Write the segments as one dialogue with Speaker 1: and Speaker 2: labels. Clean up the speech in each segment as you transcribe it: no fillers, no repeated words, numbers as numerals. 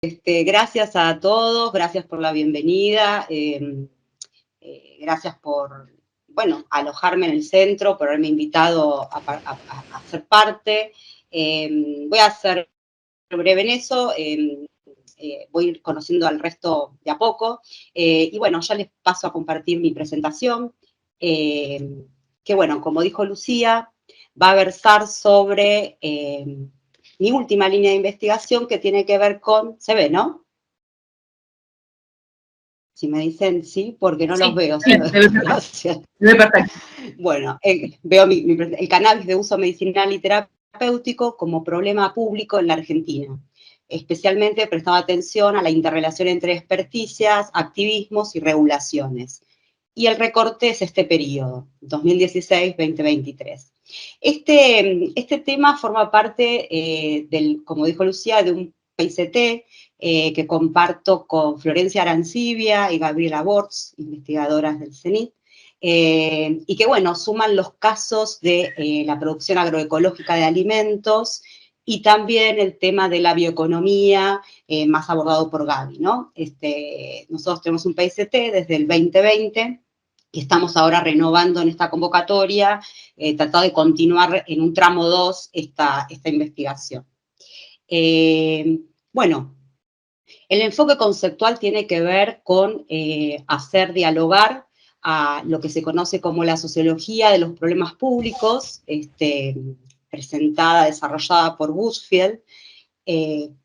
Speaker 1: Gracias a todos, gracias por la bienvenida, gracias por, bueno, alojarme en el centro, por haberme invitado a ser parte. Voy a ser breve en eso, voy a ir conociendo al resto de a poco, y bueno, ya les paso a compartir mi presentación, que bueno, como dijo Lucía, va a versar sobre mi última línea de investigación que tiene que ver con, ¿se ve, no? Si me dicen sí, porque no los veo.
Speaker 2: Sí,
Speaker 1: Gracias.
Speaker 2: Se ve perfecto.
Speaker 1: Bueno, veo el cannabis de uso medicinal y terapéutico como problema público en la Argentina. Especialmente prestaba atención a la interrelación entre experticias, activismos y regulaciones. Y el recorte es este periodo, 2016-2023. Este tema forma parte como dijo Lucía, de un PICT que comparto con Florencia Arancibia y Gabriela Bortz, investigadoras del CENIT, y que, bueno, suman los casos de la producción agroecológica de alimentos y también el tema de la bioeconomía, más abordado por Gaby, ¿no? Nosotros tenemos un PICT desde el 2020, y estamos ahora renovando en esta convocatoria, tratando de continuar en un tramo 2 esta investigación. Bueno, el enfoque conceptual tiene que ver con hacer dialogar a lo que se conoce como la sociología de los problemas públicos, presentada, desarrollada por Busfield.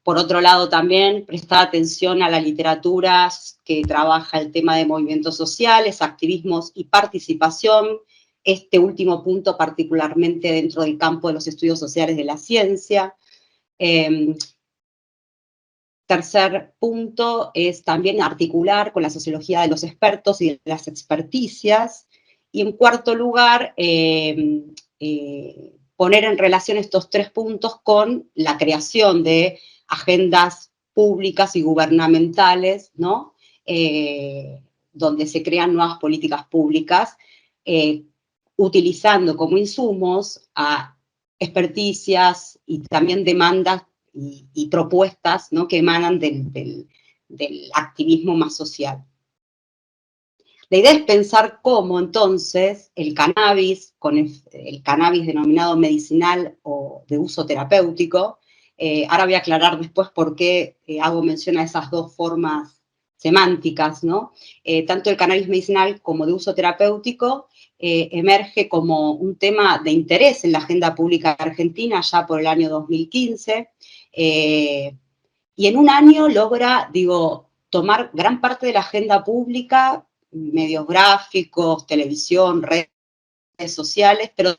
Speaker 1: Por otro lado, también prestar atención a la literatura que trabaja el tema de movimientos sociales, activismos y participación, este último punto particularmente dentro del campo de los estudios sociales de la ciencia. Tercer punto es también articular con la sociología de los expertos y de las experticias. Y en cuarto lugar, poner en relación estos tres puntos con la creación de agendas públicas y gubernamentales, ¿no? Donde se crean nuevas políticas públicas, utilizando como insumos a experticias y también demandas y propuestas, ¿no?, que emanan del activismo más social. La idea es pensar cómo, entonces, el cannabis, con el cannabis denominado medicinal o de uso terapéutico, ahora voy a aclarar después por qué hago mención a esas dos formas semánticas, ¿no? Tanto el cannabis medicinal como de uso terapéutico emerge como un tema de interés en la agenda pública argentina ya por el año 2015, y en un año logra, digo, tomar gran parte de la agenda pública, medios gráficos, televisión, redes sociales, pero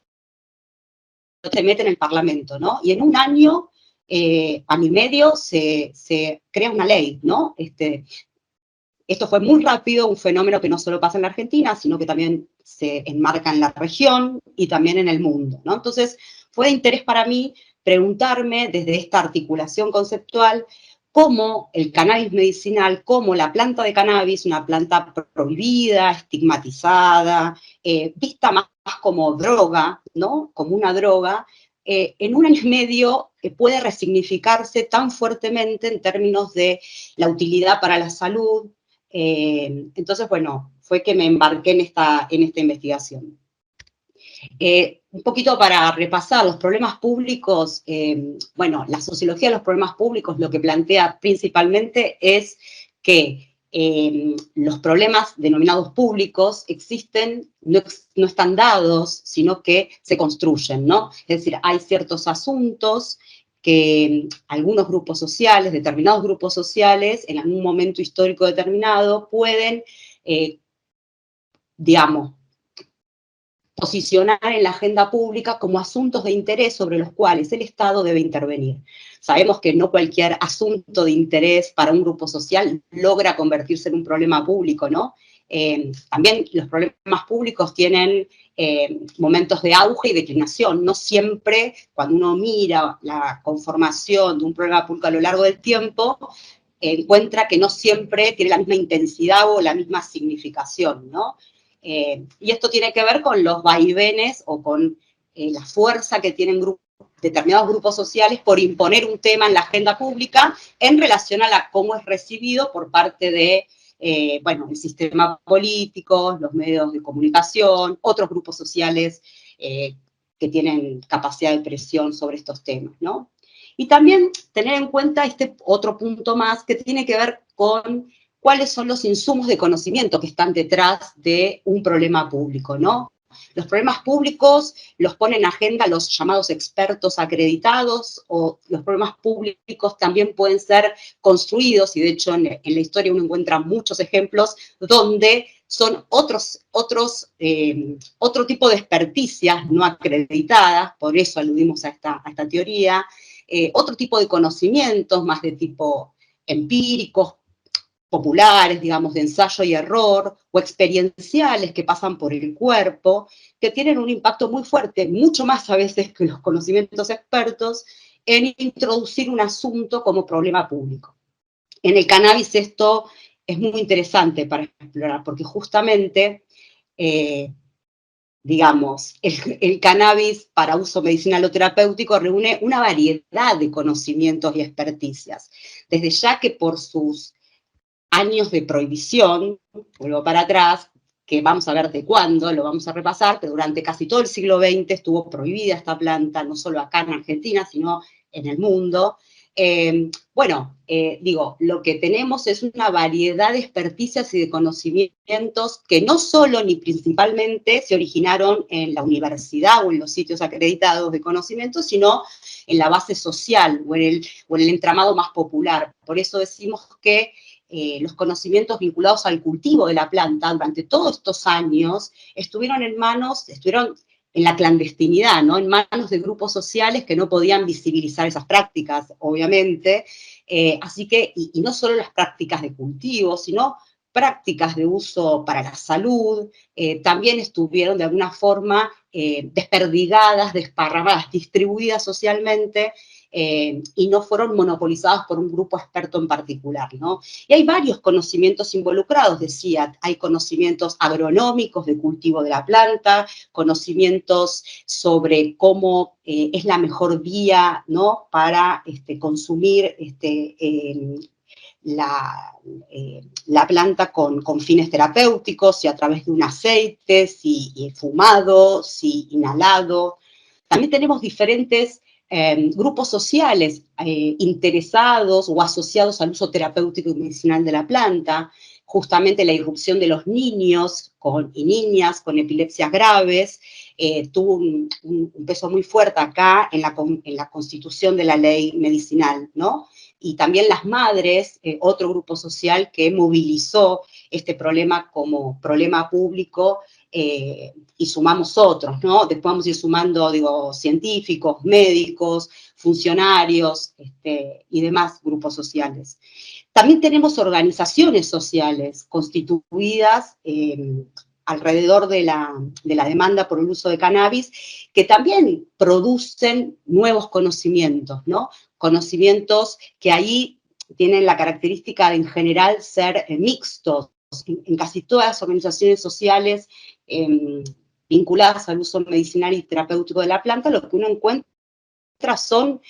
Speaker 1: se mete en el Parlamento, ¿no? Y en un año, año y medio, se crea una ley, ¿no? Esto fue muy rápido, un fenómeno que no solo pasa en la Argentina, sino que también se enmarca en la región y también en el mundo, ¿no? Entonces, fue de interés para mí preguntarme desde esta articulación conceptual cómo el cannabis medicinal, cómo la planta de cannabis, una planta prohibida, estigmatizada, vista más como droga, ¿no? Como una droga, en un año y medio puede resignificarse tan fuertemente en términos de la utilidad para la salud. Entonces, bueno, fue que me embarqué en esta investigación. Un poquito para repasar los problemas públicos, bueno, la sociología de los problemas públicos lo que plantea principalmente es que los problemas denominados públicos existen, no están dados, sino que se construyen, ¿no? Es decir, hay ciertos asuntos que algunos grupos sociales, determinados grupos sociales, en algún momento histórico determinado, pueden, digamos, posicionar en la agenda pública como asuntos de interés sobre los cuales el Estado debe intervenir. Sabemos que no cualquier asunto de interés para un grupo social logra convertirse en un problema público, ¿no? También los problemas públicos tienen momentos de auge y declinación. No siempre, cuando uno mira la conformación de un problema público a lo largo del tiempo, encuentra que no siempre tiene la misma intensidad o la misma significación, ¿no? Y esto tiene que ver con los vaivenes o con la fuerza que tienen grupos determinados grupos sociales por imponer un tema en la agenda pública en relación a cómo es recibido por parte de, bueno, el sistema político, los medios de comunicación, otros grupos sociales que tienen capacidad de presión sobre estos temas, ¿no? Y también tener en cuenta este otro punto más que tiene que ver con cuáles son los insumos de conocimiento que están detrás de un problema público, ¿no? Los problemas públicos los ponen en agenda los llamados expertos acreditados, o los problemas públicos también pueden ser construidos, y de hecho en la historia uno encuentra muchos ejemplos donde son otro tipo de experticias no acreditadas, por eso aludimos a esta teoría, otro tipo de conocimientos más de tipo empíricos, populares, digamos, de ensayo y error, o experienciales que pasan por el cuerpo, que tienen un impacto muy fuerte, mucho más a veces que los conocimientos expertos, en introducir un asunto como problema público. En el cannabis esto es muy interesante para explorar, porque justamente, digamos, el cannabis para uso medicinal o terapéutico reúne una variedad de conocimientos y experticias, desde ya que por sus años de prohibición, vuelvo para atrás, que vamos a ver de cuándo, lo vamos a repasar, que durante casi todo el siglo XX estuvo prohibida esta planta, no solo acá en Argentina, sino en el mundo. Digo, lo que tenemos es una variedad de experticias y de conocimientos que no solo ni principalmente se originaron en la universidad o en los sitios acreditados de conocimiento, sino en la base social o en el entramado más popular. Por eso decimos que los conocimientos vinculados al cultivo de la planta durante todos estos años estuvieron en la clandestinidad, ¿no? En manos de grupos sociales que no podían visibilizar esas prácticas, obviamente. Así que, y no solo las prácticas de cultivo, sino prácticas de uso para la salud, también estuvieron de alguna forma desperdigadas, desparramadas, distribuidas socialmente, y no fueron monopolizados por un grupo experto en particular, ¿no? Y hay varios conocimientos involucrados, decía, hay conocimientos agronómicos de cultivo de la planta, conocimientos sobre cómo es la mejor vía, ¿no?, para consumir la planta con fines terapéuticos, si a través de un aceite, si fumado, si inhalado. También tenemos diferentes grupos sociales interesados o asociados al uso terapéutico y medicinal de la planta, justamente la irrupción de los niños y niñas con epilepsias graves, tuvo un peso muy fuerte acá en la constitución de la ley medicinal, ¿no? Y también las madres, otro grupo social que movilizó este problema como problema público, y sumamos otros, ¿no? Después vamos a ir sumando, digo, científicos, médicos, funcionarios, y demás grupos sociales. También tenemos organizaciones sociales constituidas alrededor de la demanda por el uso de cannabis, que también producen nuevos conocimientos, ¿no? Conocimientos que ahí tienen la característica de, en general, ser mixtos. En casi todas las organizaciones sociales vinculadas al uso medicinal y terapéutico de la planta, lo que uno encuentra son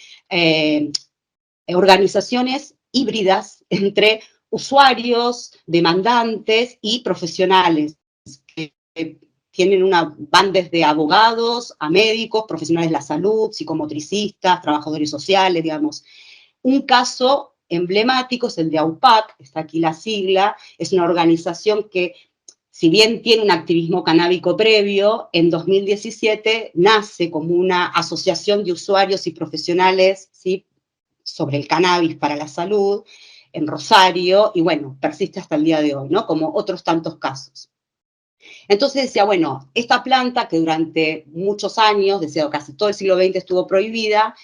Speaker 1: organizaciones híbridas entre usuarios, demandantes y profesionales, que van desde abogados a médicos, profesionales de la salud, psicomotricistas, trabajadores sociales, digamos. Un caso emblemático es el de AUPAC, está aquí la sigla, es una organización que, si bien tiene un activismo canábico previo, en 2017 nace como una asociación de usuarios y profesionales, ¿sí?, sobre el cannabis para la salud, en Rosario, y bueno, persiste hasta el día de hoy, ¿no?, como otros tantos casos. Entonces decía, bueno, esta planta que durante muchos años, desde casi todo el siglo XX estuvo prohibida,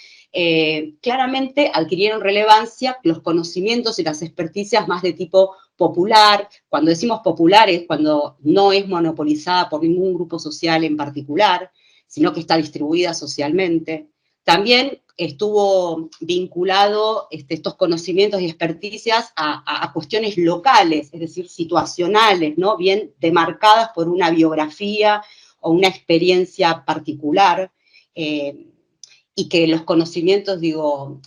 Speaker 1: claramente adquirieron relevancia los conocimientos y las experticias más de tipo popular. Cuando decimos popular es cuando no es monopolizada por ningún grupo social en particular, sino que está distribuida socialmente. También estuvo vinculado estos conocimientos y experticias a cuestiones locales, es decir, situacionales, ¿no?, bien demarcadas por una biografía o una experiencia particular. y que los conocimientos, digo,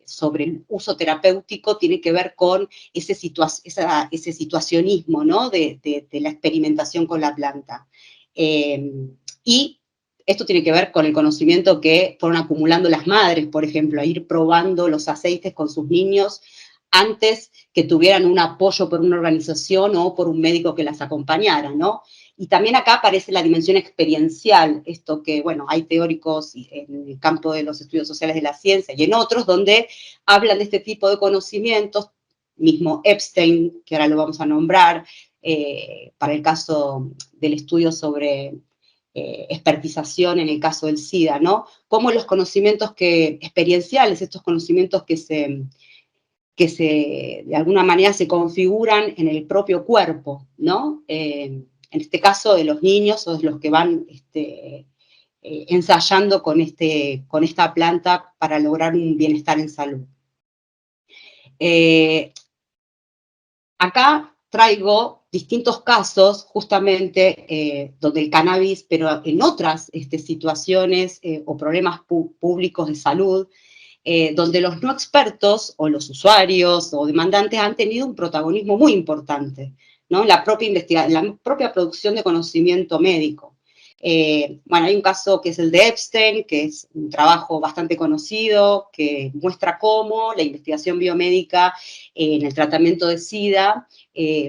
Speaker 1: sobre el uso terapéutico tiene que ver con ese situacionismo, ¿no? De la experimentación con la planta. Y esto tiene que ver con el conocimiento que fueron acumulando las madres, por ejemplo, a ir probando los aceites con sus niños antes que tuvieran un apoyo por una organización o por un médico que las acompañara, ¿no? Y también acá aparece la dimensión experiencial, esto que, bueno, hay teóricos en el campo de los estudios sociales de la ciencia y en otros donde hablan de este tipo de conocimientos, mismo Epstein, que ahora lo vamos a nombrar, para el caso del estudio sobre expertización en el caso del SIDA, ¿no? Cómo los conocimientos experienciales, estos conocimientos que de alguna manera se configuran en el propio cuerpo, ¿no? En este caso de los niños o de los que van ensayando con esta planta para lograr un bienestar en salud. Acá traigo distintos casos, justamente, donde el cannabis, pero en otras situaciones o problemas públicos de salud, donde los no expertos o los usuarios o demandantes han tenido un protagonismo muy importante, ¿no? En la propia producción de conocimiento médico. Bueno, hay un caso que es el de Epstein, que es un trabajo bastante conocido, que muestra cómo la investigación biomédica en el tratamiento de SIDA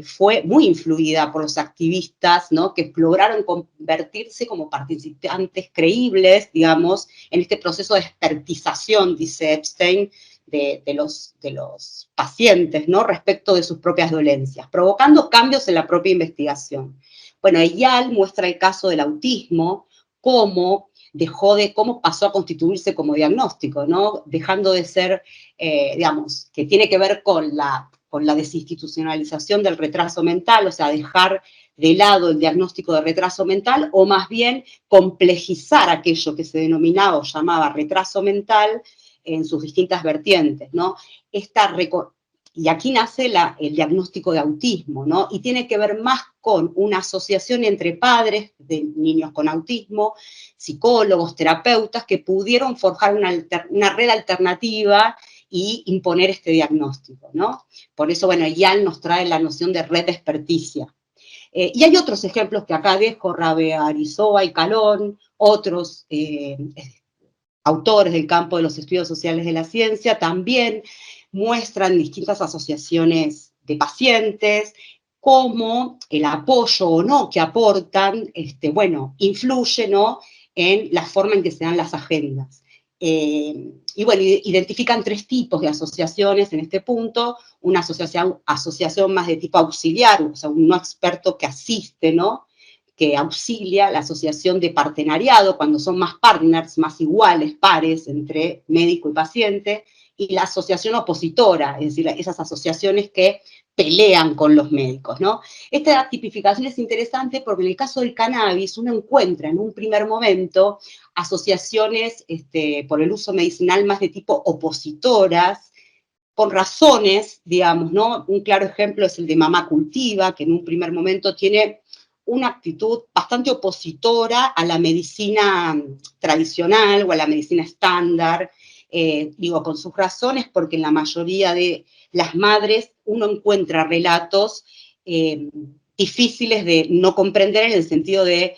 Speaker 1: fue muy influida por los activistas, ¿no? Que lograron convertirse como participantes creíbles, digamos, en este proceso de expertización, dice Epstein, de los pacientes, ¿no? Respecto de sus propias dolencias, provocando cambios en la propia investigación. Bueno, Eyal muestra el caso del autismo, cómo pasó a constituirse como diagnóstico, ¿no? Dejando de ser, digamos, que tiene que ver con la desinstitucionalización del retraso mental, o sea, dejar de lado el diagnóstico de retraso mental, o más bien complejizar aquello que se denominaba o llamaba retraso mental en sus distintas vertientes, ¿no? Y aquí nace el diagnóstico de autismo, ¿no? Y tiene que ver más con una asociación entre padres de niños con autismo, psicólogos, terapeutas, que pudieron forjar una red alternativa y imponer este diagnóstico, ¿no? Por eso, bueno, Eyal nos trae la noción de red de experticia. Y hay otros ejemplos que acá dejo, Rabea Arizoa y Calón, otros autores del campo de los estudios sociales de la ciencia, también muestran distintas asociaciones de pacientes, cómo el apoyo o no que aportan, bueno, influye, ¿no? En la forma en que se dan las agendas. Y bueno, identifican 3 tipos de asociaciones en este punto: una asociación más de tipo auxiliar, o sea, un no experto que asiste, ¿no? Que auxilia, la asociación de partenariado, cuando son más partners, más iguales, pares, entre médico y paciente, y la asociación opositora, es decir, esas asociaciones que pelean con los médicos, ¿no? Esta tipificación es interesante porque en el caso del cannabis uno encuentra en un primer momento asociaciones por el uso medicinal más de tipo opositoras, con razones, digamos, ¿no? Un claro ejemplo es el de Mamá Cultiva, que en un primer momento tiene una actitud bastante opositora a la medicina tradicional o a la medicina estándar, digo, con sus razones, porque en la mayoría de las madres uno encuentra relatos difíciles de no comprender, en el sentido de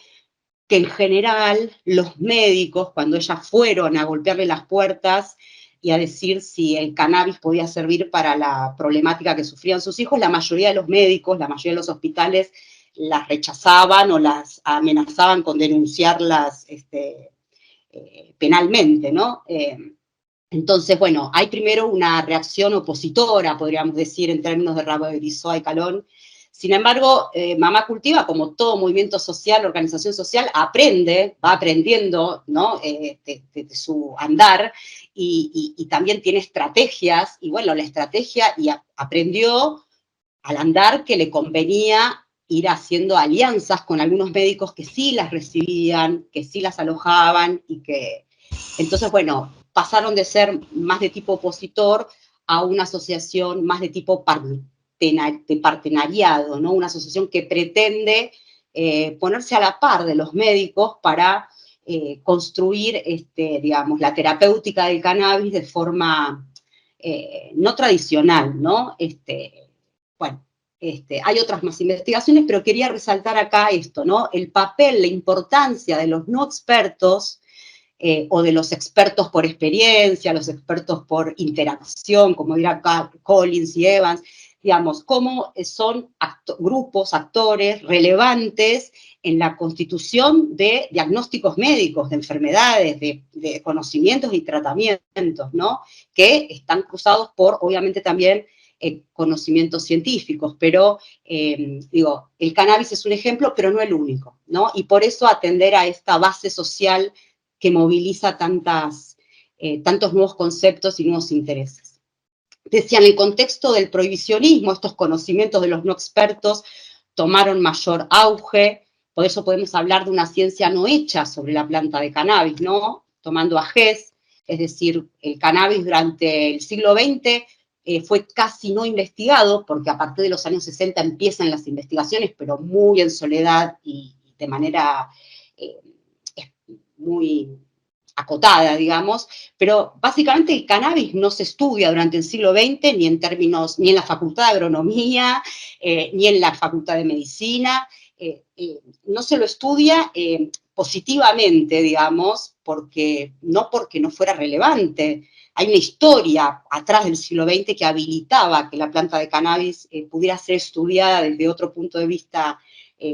Speaker 1: que en general los médicos, cuando ellas fueron a golpearle las puertas y a decir si el cannabis podía servir para la problemática que sufrían sus hijos, la mayoría de los médicos, la mayoría de los hospitales las rechazaban o las amenazaban con denunciarlas penalmente, ¿no? Entonces, bueno, hay primero una reacción opositora, podríamos decir, en términos de Rabea Arizoa y Calón. Sin embargo, Mamá Cultiva, como todo movimiento social, organización social, va aprendiendo, ¿no? De su andar, y también tiene estrategias, y bueno, la estrategia, y aprendió al andar que le convenía ir haciendo alianzas con algunos médicos que sí las recibían, que sí las alojaban, y que entonces, bueno, pasaron de ser más de tipo opositor a una asociación más de tipo de partenariado, ¿no? Una asociación que pretende ponerse a la par de los médicos para construir, digamos, la terapéutica del cannabis de forma no tradicional, ¿no? Bueno, hay otras más investigaciones, pero quería resaltar acá esto, ¿no? El papel, la importancia de los no expertos, o de los expertos por experiencia, los expertos por interacción, como dirá Collins y Evans, digamos, cómo son grupos, actores relevantes en la constitución de diagnósticos médicos, de enfermedades, de conocimientos y tratamientos, ¿no? Que están cruzados por, obviamente, también conocimientos científicos, pero, digo, el cannabis es un ejemplo, pero no el único, ¿no? Y por eso atender a esta base social que moviliza tantos nuevos conceptos y nuevos intereses. Decía, en el contexto del prohibicionismo, estos conocimientos de los no expertos tomaron mayor auge, por eso podemos hablar de una ciencia no hecha sobre la planta de cannabis, ¿no? Tomando a Hess, es decir, el cannabis durante el siglo XX fue casi no investigado, porque a partir de los años 60 empiezan las investigaciones, pero muy en soledad y de manera muy acotada, digamos, pero básicamente el cannabis no se estudia durante el siglo XX ni en términos, ni en la Facultad de Agronomía, ni en la Facultad de Medicina, no se lo estudia positivamente, digamos, no porque no fuera relevante. Hay una historia atrás del siglo XX que habilitaba que la planta de cannabis pudiera ser estudiada desde otro punto de vista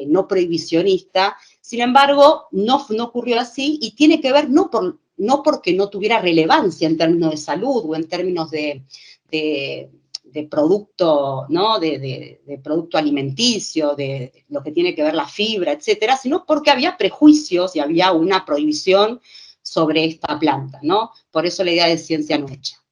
Speaker 1: no prohibicionista. Sin embargo, no ocurrió así y tiene que ver no porque no tuviera relevancia en términos de salud o en términos de producto, ¿no? de producto alimenticio, de lo que tiene que ver la fibra, etcétera, sino porque había prejuicios y había una prohibición sobre esta planta, ¿no? Por eso la idea de ciencia no hecha.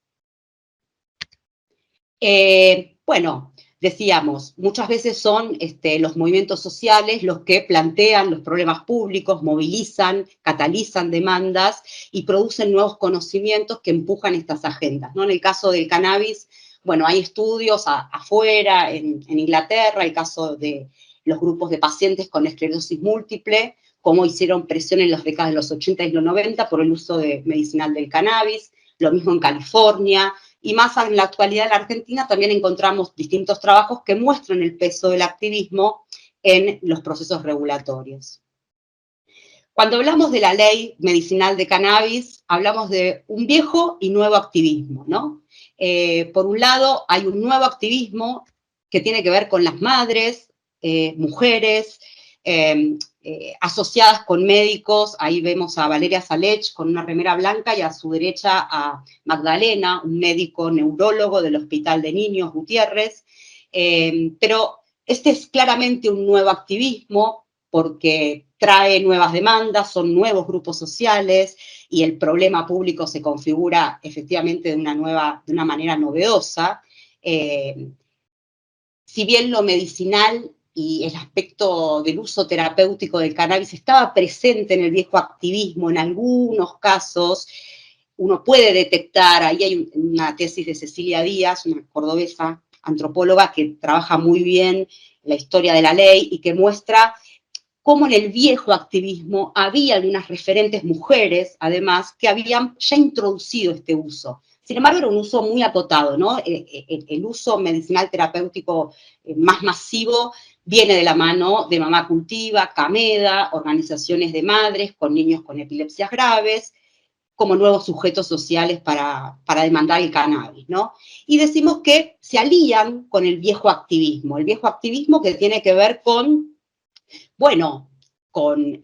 Speaker 1: Bueno, decíamos, muchas veces son los movimientos sociales los que plantean los problemas públicos, movilizan, catalizan demandas y producen nuevos conocimientos que empujan estas agendas, ¿no? En el caso del cannabis, bueno, hay estudios afuera, en Inglaterra, el caso de los grupos de pacientes con esclerosis múltiple, cómo hicieron presión en las décadas de los 80 y los 90 por el uso medicinal del cannabis, lo mismo en California, y más en la actualidad en la Argentina también encontramos distintos trabajos que muestran el peso del activismo en los procesos regulatorios. Cuando hablamos de la ley medicinal de cannabis, hablamos de un viejo y nuevo activismo, ¿no? Por un lado, hay un nuevo activismo que tiene que ver con las madres, mujeres, asociadas con médicos. Ahí vemos a Valeria Salech con una remera blanca y a su derecha a Magdalena, un médico neurólogo del Hospital de Niños Gutiérrez. Pero este es claramente un nuevo activismo porque trae nuevas demandas, son nuevos grupos sociales y el problema público se configura efectivamente de una manera novedosa. Si bien lo medicinal y el aspecto del uso terapéutico del cannabis estaba presente en el viejo activismo en algunos casos, uno puede detectar, ahí hay una tesis de Cecilia Díaz, una cordobesa antropóloga que trabaja muy bien la historia de la ley y que muestra cómo en el viejo activismo había algunas referentes mujeres, además, que habían ya introducido este uso. Sin embargo, era un uso muy acotado, ¿no? El uso medicinal terapéutico más masivo viene de la mano de Mamá Cultiva, Cameda, organizaciones de madres con niños con epilepsias graves, como nuevos sujetos sociales para demandar el cannabis, ¿no? Y decimos que se alían con el viejo activismo que tiene que ver con, bueno, con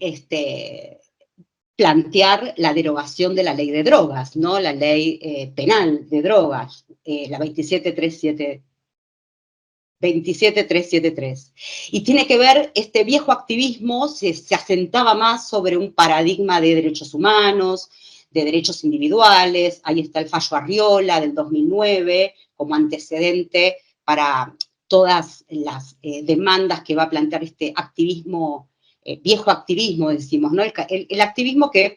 Speaker 1: plantear la derogación de la ley de drogas, ¿no? La ley penal de drogas, la 27373. Y tiene que ver, este viejo activismo se asentaba más sobre un paradigma de derechos humanos, de derechos individuales. Ahí está el fallo Arriola del 2009 como antecedente para todas las demandas que va a plantear este activismo, viejo activismo, decimos, ¿no? El activismo que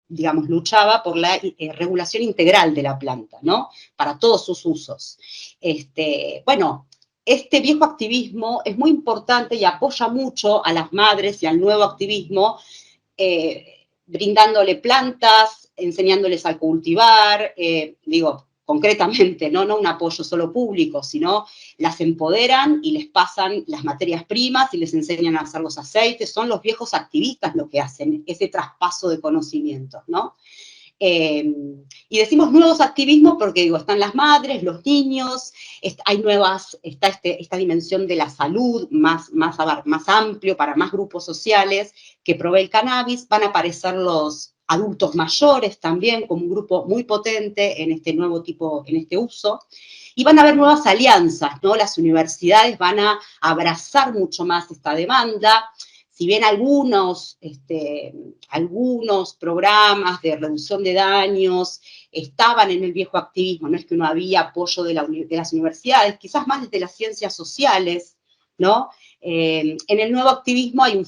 Speaker 1: digamos, luchaba por la regulación integral de la planta, ¿no? Para todos sus usos. Bueno, este viejo activismo es muy importante y apoya mucho a las madres y al nuevo activismo, brindándole plantas, enseñándoles a cultivar, concretamente, ¿no? No un apoyo solo público, sino las empoderan y les pasan las materias primas y les enseñan a hacer los aceites. Son los viejos activistas los que hacen ese traspaso de conocimientos, ¿no? Y decimos nuevos activismos porque, están las madres, los niños, está esta dimensión de la salud más amplio para más grupos sociales que provee el cannabis. Van a aparecer los adultos mayores también como un grupo muy potente en este nuevo tipo, en este uso. Y van a haber nuevas alianzas, ¿no? Las universidades van a abrazar mucho más esta demanda. Si bien algunos programas de reducción de daños estaban en el viejo activismo, no es que no había apoyo de las universidades, quizás más desde las ciencias sociales, ¿no? En el nuevo activismo hay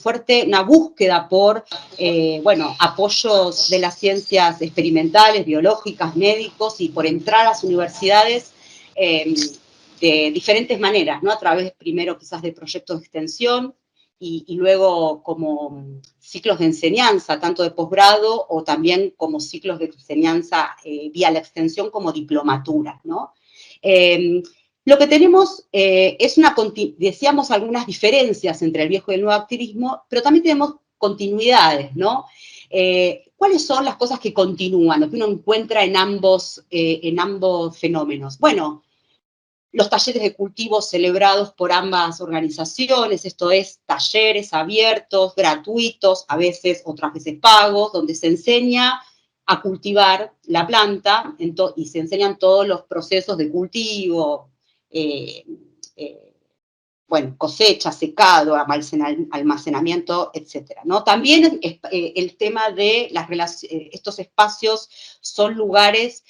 Speaker 1: una búsqueda por, apoyos de las ciencias experimentales, biológicas, médicos, y por entrar a las universidades de diferentes maneras, ¿no? A través, primero, quizás de proyectos de extensión, y luego como ciclos de enseñanza, tanto de posgrado o también como ciclos de enseñanza vía la extensión como diplomatura, ¿no? Lo que tenemos decíamos, algunas diferencias entre el viejo y el nuevo activismo, pero también tenemos continuidades, ¿no? ¿Cuáles son las cosas que continúan, lo que uno encuentra en ambos fenómenos? Bueno, los talleres de cultivo celebrados por ambas organizaciones, esto es, talleres abiertos, gratuitos, a veces, otras veces pagos, donde se enseña a cultivar la planta y se enseñan todos los procesos de cultivo, cosecha, secado, almacenamiento, etcétera, ¿no? También el tema de estos espacios son lugares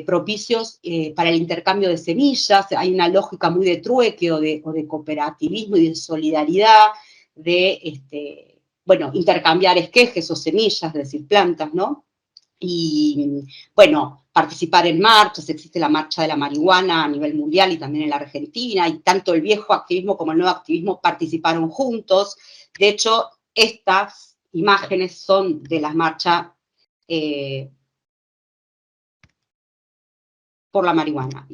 Speaker 1: propicios para el intercambio de semillas. Hay una lógica muy de trueque o de cooperativismo y de solidaridad, de intercambiar esquejes o semillas, es decir, plantas, ¿no? Y, participar en marchas. Existe la marcha de la marihuana a nivel mundial y también en la Argentina, y tanto el viejo activismo como el nuevo activismo participaron juntos. De hecho, estas imágenes son de las marchas por la marihuana.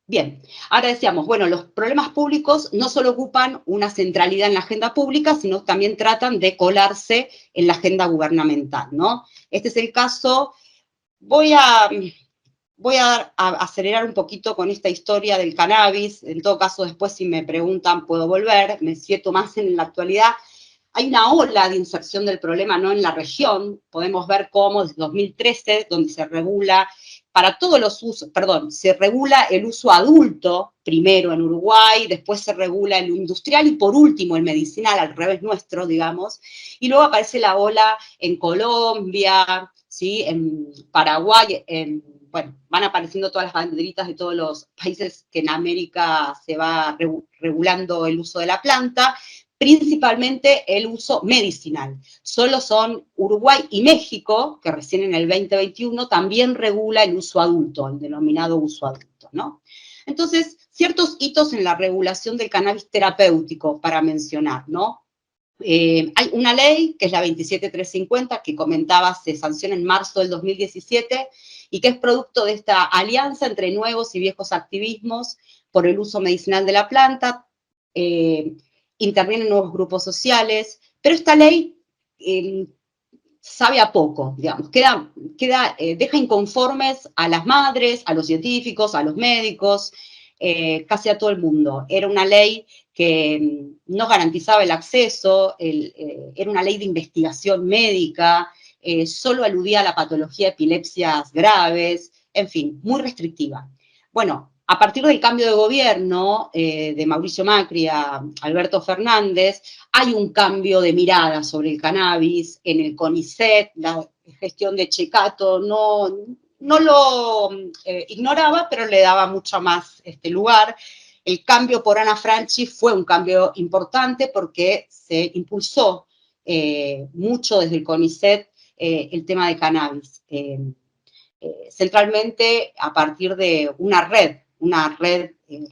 Speaker 1: Bien, ahora decíamos, los problemas públicos no solo ocupan una centralidad en la agenda pública, sino también tratan de colarse en la agenda gubernamental, ¿no? Este es el caso. Voy a acelerar un poquito con esta historia del cannabis. En todo caso, después, si me preguntan, puedo volver. Me siento más en la actualidad. Hay una ola de inserción del problema, ¿no?, en la región. Podemos ver cómo desde 2013, donde se regula para todos los usos, se regula el uso adulto, primero en Uruguay, después se regula el industrial y por último el medicinal, al revés nuestro, digamos. Y luego aparece la ola en Colombia, ¿sí?, en Paraguay, van apareciendo todas las banderitas de todos los países que en América se va regulando el uso de la planta, principalmente el uso medicinal. Solo son Uruguay y México, que recién en el 2021 también regula el uso adulto, el denominado uso adulto, ¿no? Entonces, ciertos hitos en la regulación del cannabis terapéutico para mencionar, ¿no? Hay una ley, que es la 27350, que comentaba, se sanciona en marzo del 2017, y que es producto de esta alianza entre nuevos y viejos activismos por el uso medicinal de la planta. Intervienen nuevos grupos sociales, pero esta ley sabe a poco, digamos, deja inconformes a las madres, a los científicos, a los médicos, casi a todo el mundo. Era una ley que no garantizaba el acceso, era una ley de investigación médica, solo aludía a la patología de epilepsias graves, en fin, muy restrictiva. Bueno, a partir del cambio de gobierno de Mauricio Macri a Alberto Fernández, hay un cambio de mirada sobre el cannabis. En el CONICET, la gestión de Checato no lo ignoraba, pero le daba mucho más lugar. El cambio por Ana Franchi fue un cambio importante porque se impulsó mucho desde el CONICET el tema de cannabis. Centralmente a partir de una red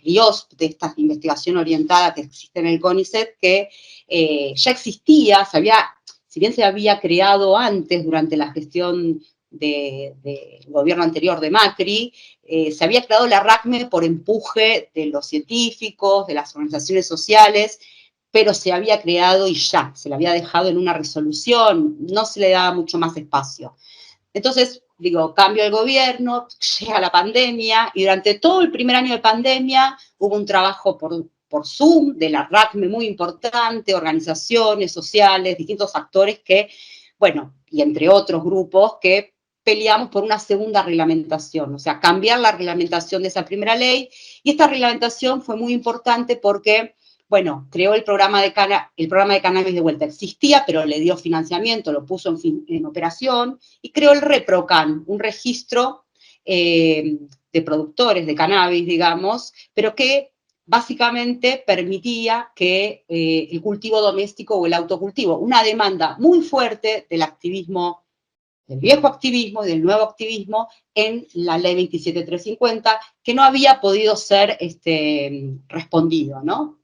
Speaker 1: RIOSP, de esta investigación orientada que existe en el CONICET, que ya existía, si bien se había creado antes, durante la gestión del gobierno anterior de Macri, se había creado la RACME por empuje de los científicos, de las organizaciones sociales, pero se había creado y ya, se la había dejado en una resolución, no se le daba mucho más espacio. Entonces, digo, cambio el gobierno, llega la pandemia, y durante todo el primer año de pandemia hubo un trabajo por Zoom de la RACME muy importante, organizaciones sociales, distintos actores que, bueno, y entre otros grupos que peleamos por una segunda reglamentación, o sea, cambiar la reglamentación de esa primera ley, y esta reglamentación fue muy importante porque, bueno, creó el programa de cannabis de vuelta. Existía, pero le dio financiamiento, lo puso en operación, y creó el ReproCan, un registro de productores de cannabis, digamos, pero que básicamente permitía que el cultivo doméstico o el autocultivo, una demanda muy fuerte del activismo, del viejo activismo y del nuevo activismo en la ley 27350, que no había podido ser respondido, ¿no?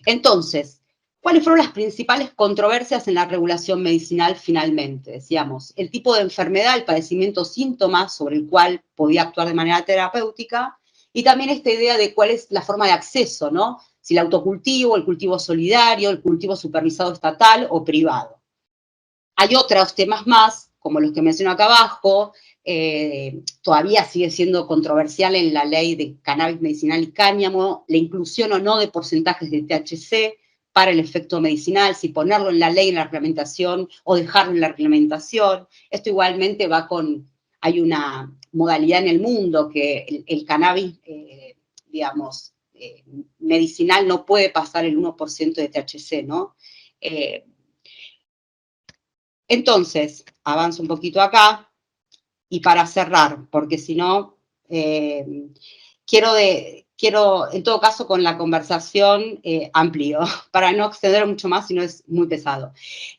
Speaker 1: Entonces, ¿cuáles fueron las principales controversias en la regulación medicinal finalmente? Decíamos, el tipo de enfermedad, el padecimiento, síntomas sobre el cual podía actuar de manera terapéutica, y también esta idea de cuál es la forma de acceso, ¿no? Si el autocultivo, el cultivo solidario, el cultivo supervisado estatal o privado. Hay otros temas más, como los que menciono acá abajo, todavía sigue siendo controversial en la ley de cannabis medicinal y cáñamo, la inclusión o no de porcentajes de THC para el efecto medicinal, si ponerlo en la ley, en la reglamentación, o dejarlo en la reglamentación. Esto igualmente va con, hay una modalidad en el mundo que el cannabis, digamos, medicinal no puede pasar el 1% de THC, ¿no? Entonces, avanzo un poquito acá, y para cerrar, porque si no, quiero, en todo caso, con la conversación amplio, para no extender mucho más, si no es muy pesado.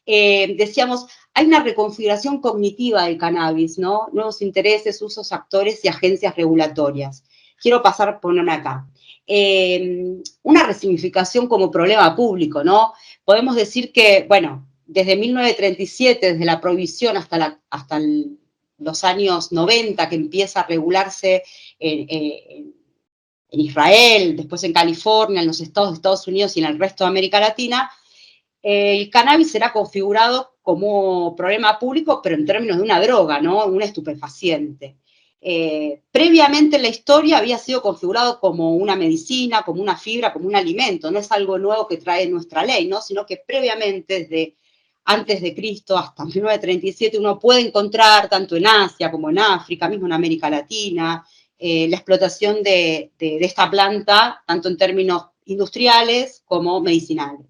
Speaker 1: Decíamos, hay una reconfiguración cognitiva del cannabis, ¿no? Nuevos intereses, usos, actores y agencias regulatorias. Quiero ponerme acá. Una resignificación como problema público, ¿no? Podemos decir que, bueno, desde 1937, desde la prohibición hasta los años 90, que empieza a regularse en Israel, después en California, en los estados de Estados Unidos y en el resto de América Latina, el cannabis será configurado como problema público, pero en términos de una droga, ¿no? Un estupefaciente. Previamente en la historia había sido configurado como una medicina, como una fibra, como un alimento. No es algo nuevo que trae nuestra ley, ¿no? Sino que previamente, desde antes de Cristo hasta 1937, uno puede encontrar, tanto en Asia como en África, mismo en América Latina, la explotación de esta planta, tanto en términos industriales como medicinales.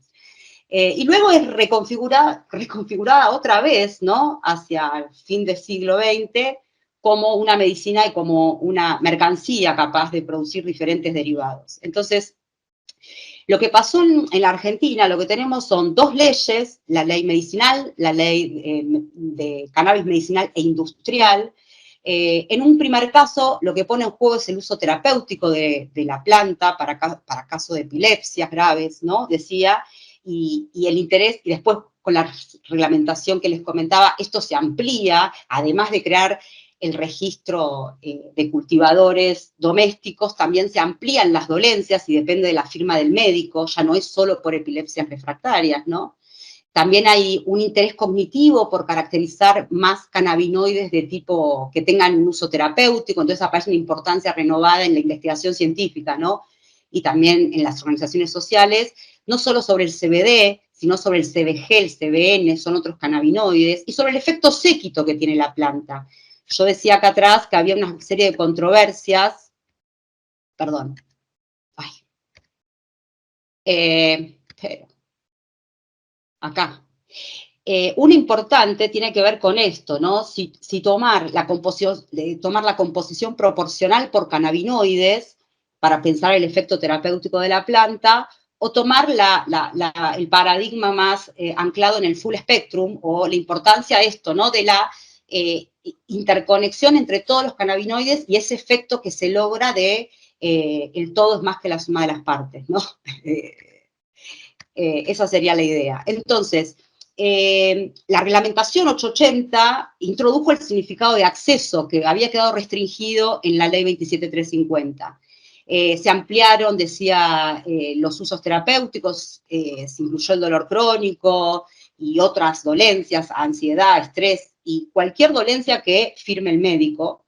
Speaker 1: Y luego es reconfigurada otra vez, ¿no? Hacia el fin del siglo XX, como una medicina y como una mercancía capaz de producir diferentes derivados. Entonces, lo que pasó en la Argentina, lo que tenemos son dos leyes, la ley medicinal, la ley de cannabis medicinal e industrial. En un primer caso, lo que pone en juego es el uso terapéutico de la planta para casos de epilepsias graves, ¿no? Decía, y el interés, y después con la reglamentación que les comentaba, esto se amplía, además de crear el registro de cultivadores domésticos, también se amplían las dolencias y depende de la firma del médico, ya no es solo por epilepsias refractarias, ¿no? También hay un interés cognitivo por caracterizar más cannabinoides de tipo que tengan un uso terapéutico, entonces aparece una importancia renovada en la investigación científica, ¿no? Y también en las organizaciones sociales, no solo sobre el CBD, sino sobre el CBG, el CBN, son otros cannabinoides, y sobre el efecto séquito que tiene la planta. Yo decía acá atrás que había una serie de controversias, perdón, ay, pero, acá. Una importante tiene que ver con esto, ¿no? Si tomar la composición proporcional por cannabinoides para pensar el efecto terapéutico de la planta, o tomar el paradigma más anclado en el full spectrum, o la importancia de esto, ¿no? De la interconexión entre todos los cannabinoides y ese efecto que se logra de el todo es más que la suma de las partes, ¿no? Esa sería la idea. Entonces, la reglamentación 880 introdujo el significado de acceso, que había quedado restringido en la ley 27350. Se ampliaron, decía, los usos terapéuticos, se incluyó el dolor crónico y otras dolencias, ansiedad, estrés y cualquier dolencia que firme el médico.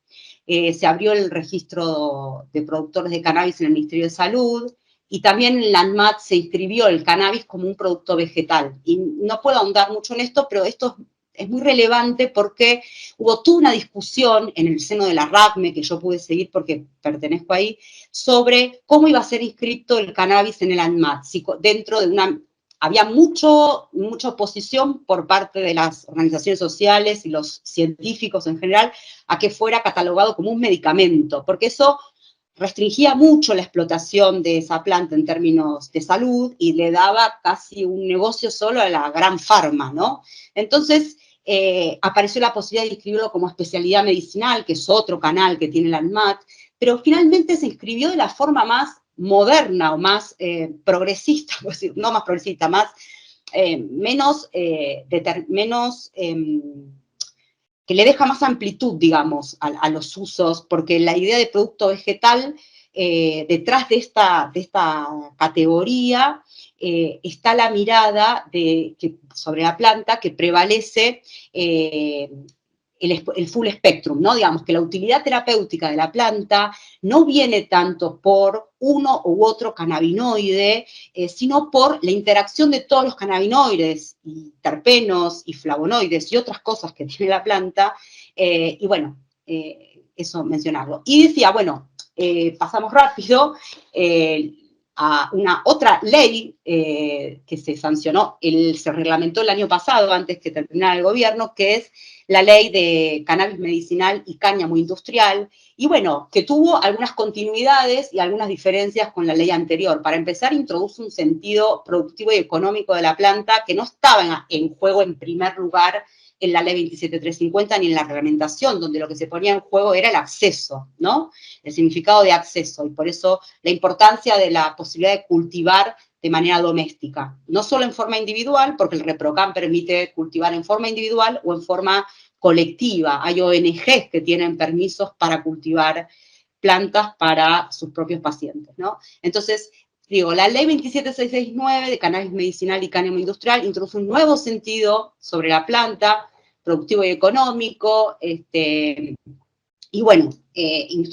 Speaker 1: Se abrió el registro de productores de cannabis en el Ministerio de Salud, y también en la ANMAT se inscribió el cannabis como un producto vegetal. Y no puedo ahondar mucho en esto, pero esto es muy relevante porque hubo toda una discusión en el seno de la RACME, que yo pude seguir porque pertenezco ahí, sobre cómo iba a ser inscrito el cannabis en el ANMAT. Si dentro de una... Había mucha oposición por parte de las organizaciones sociales y los científicos en general a que fuera catalogado como un medicamento, porque eso restringía mucho la explotación de esa planta en términos de salud y le daba casi un negocio solo a la gran farma, ¿no? Entonces, apareció la posibilidad de inscribirlo como especialidad medicinal, que es otro canal que tiene la ANMAT, pero finalmente se inscribió de la forma más moderna o más progresista, no más progresista, más, menos, que le deja más amplitud, digamos, a los usos, porque la idea de producto vegetal, detrás de esta categoría, está la mirada sobre la planta que prevalece el full spectrum, ¿no? Digamos que la utilidad terapéutica de la planta no viene tanto por uno u otro cannabinoide, sino por la interacción de todos los cannabinoides, y terpenos, y flavonoides, y otras cosas que tiene la planta, y bueno, eso mencionarlo. Y decía, bueno, pasamos rápido, a una otra ley que se sancionó, se reglamentó el año pasado, antes que terminara el gobierno, que es la ley de cannabis medicinal y cáñamo industrial, y bueno, que tuvo algunas continuidades y algunas diferencias con la ley anterior. Para empezar, introduce un sentido productivo y económico de la planta que no estaba en juego en primer lugar en la ley 27350 ni en la reglamentación, donde lo que se ponía en juego era el acceso, ¿no? El significado de acceso, y por eso la importancia de la posibilidad de cultivar de manera doméstica, no solo en forma individual, porque el ReproCan permite cultivar en forma individual o en forma colectiva. Hay ONGs que tienen permisos para cultivar plantas para sus propios pacientes, ¿no? Entonces, digo, la ley 27669 de cannabis medicinal y cáñamo industrial introduce un nuevo sentido sobre la planta, productivo y económico, y bueno,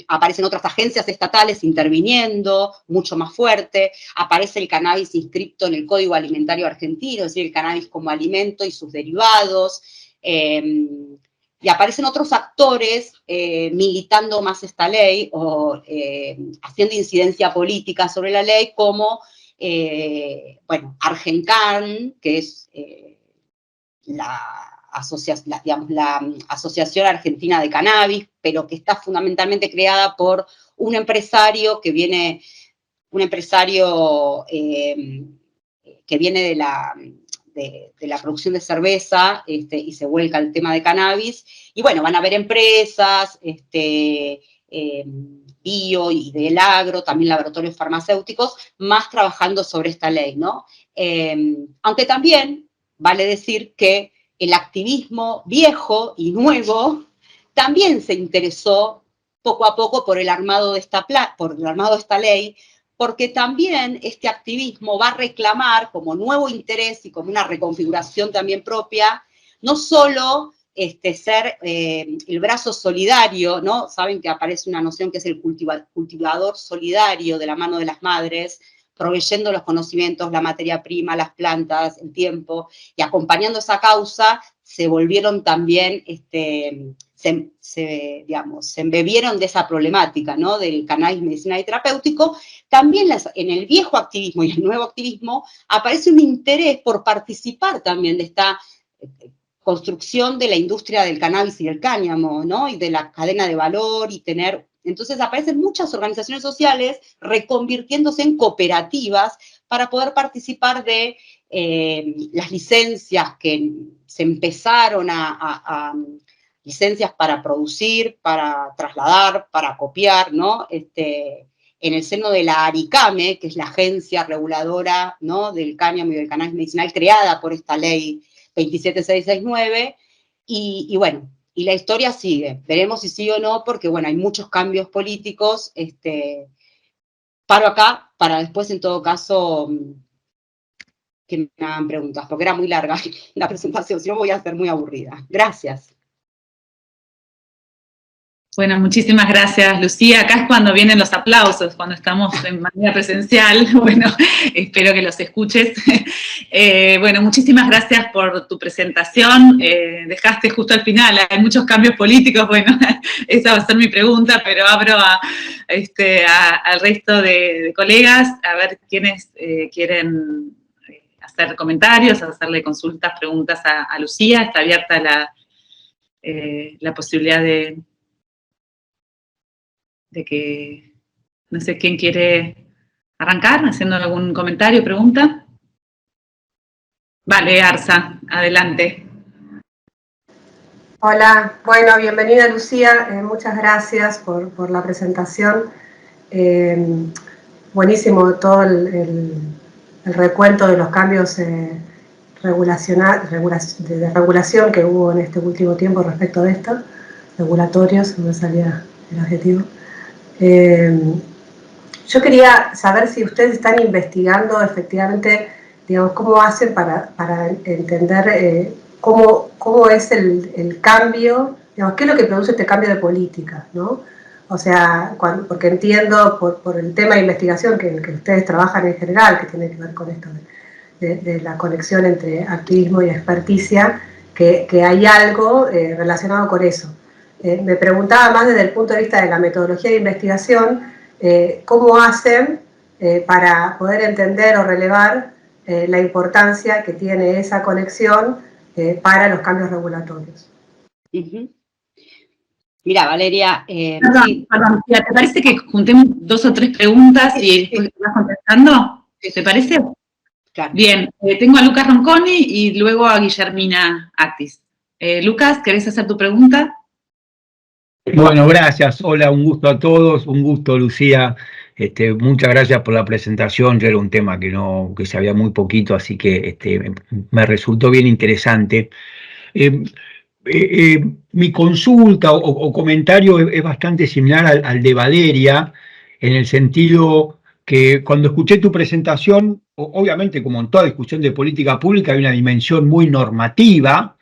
Speaker 1: aparecen otras agencias estatales interviniendo, mucho más fuerte, aparece el cannabis inscrito en el Código Alimentario Argentino, es decir, el cannabis como alimento y sus derivados, y aparecen otros actores militando más esta ley o haciendo incidencia política sobre la ley, como, bueno, Argencan, que es la Asociación Argentina de Cannabis, pero que está fundamentalmente creada por un empresario que viene, que viene de la producción de cerveza, y se vuelca al tema de cannabis. Y bueno, van a haber empresas, bio y del agro, también laboratorios farmacéuticos, más trabajando sobre esta ley, ¿no? Aunque también vale decir que el activismo viejo y nuevo también se interesó poco a poco por el armado de esta ley, porque también este activismo va a reclamar como nuevo interés y como una reconfiguración también propia, no solo ser el brazo solidario, ¿no? Saben que aparece una noción que es el cultivador solidario de la mano de las madres, proveyendo los conocimientos, la materia prima, las plantas, el tiempo, y acompañando esa causa, se volvieron también, se embebieron de esa problemática, ¿no? Del cannabis medicinal y terapéutico. También en el viejo activismo y el nuevo activismo aparece un interés por participar también de esta construcción de la industria del cannabis y del cáñamo, ¿no? Y de la cadena de valor y tener... Entonces aparecen muchas organizaciones sociales reconvirtiéndose en cooperativas para poder participar de las licencias que se empezaron licencias para producir, para trasladar, para copiar, ¿no? En el seno de la ARICAME, que es la agencia reguladora, ¿no? Del cáñamo y del cannabis medicinal, creada por esta ley 27669, y bueno, y la historia sigue. Veremos si sigue o no, porque bueno, hay muchos cambios políticos. Paro acá para después, en todo caso, que me hagan preguntas, porque era muy larga la presentación, si no voy a ser muy aburrida. Gracias.
Speaker 2: Bueno, muchísimas gracias, Lucía. Acá es cuando vienen los aplausos, cuando estamos en manera presencial. Bueno, espero que los escuches. Bueno, muchísimas gracias por tu presentación. Dejaste justo al final, hay muchos cambios políticos. Bueno, esa va a ser mi pregunta, pero abro al resto de colegas, a ver quiénes quieren hacer comentarios, hacerle consultas, preguntas a Lucía. Está abierta la posibilidad de que, no sé, ¿quién quiere arrancar haciendo algún comentario, pregunta? Vale, Arza, adelante.
Speaker 3: Hola, bueno, bienvenida Lucía, muchas gracias por la presentación. Buenísimo todo el recuento de los cambios de regulación que hubo en este último tiempo respecto de esto, regulatorios, no me salía el adjetivo. Yo quería saber si ustedes están investigando efectivamente, digamos, cómo hacen para entender cómo es el cambio, digamos, qué es lo que produce este cambio de política, ¿no? O sea, porque entiendo por el tema de investigación que ustedes trabajan en general, que tiene que ver con esto de la conexión entre activismo y experticia, que hay algo relacionado con eso. Me preguntaba más desde el punto de vista de la metodología de investigación, cómo hacen para poder entender o relevar la importancia que tiene esa conexión para los cambios regulatorios.
Speaker 1: Mira, Valeria...
Speaker 2: Perdón, ¿te parece que juntemos 2 o 3 preguntas y después te vas contestando? ¿Te parece?
Speaker 1: Claro.
Speaker 2: Bien, tengo a Lucas Ronconi y luego a Guillermina Actis. Lucas, ¿querés hacer tu pregunta?
Speaker 4: Bueno, gracias. Hola, un gusto a todos, un gusto, Lucía. Muchas gracias por la presentación. Yo era un tema que sabía muy poquito, así que me resultó bien interesante. Mi consulta o comentario es bastante similar al de Valeria, en el sentido que cuando escuché tu presentación, obviamente como en toda discusión de política pública hay una dimensión muy normativa,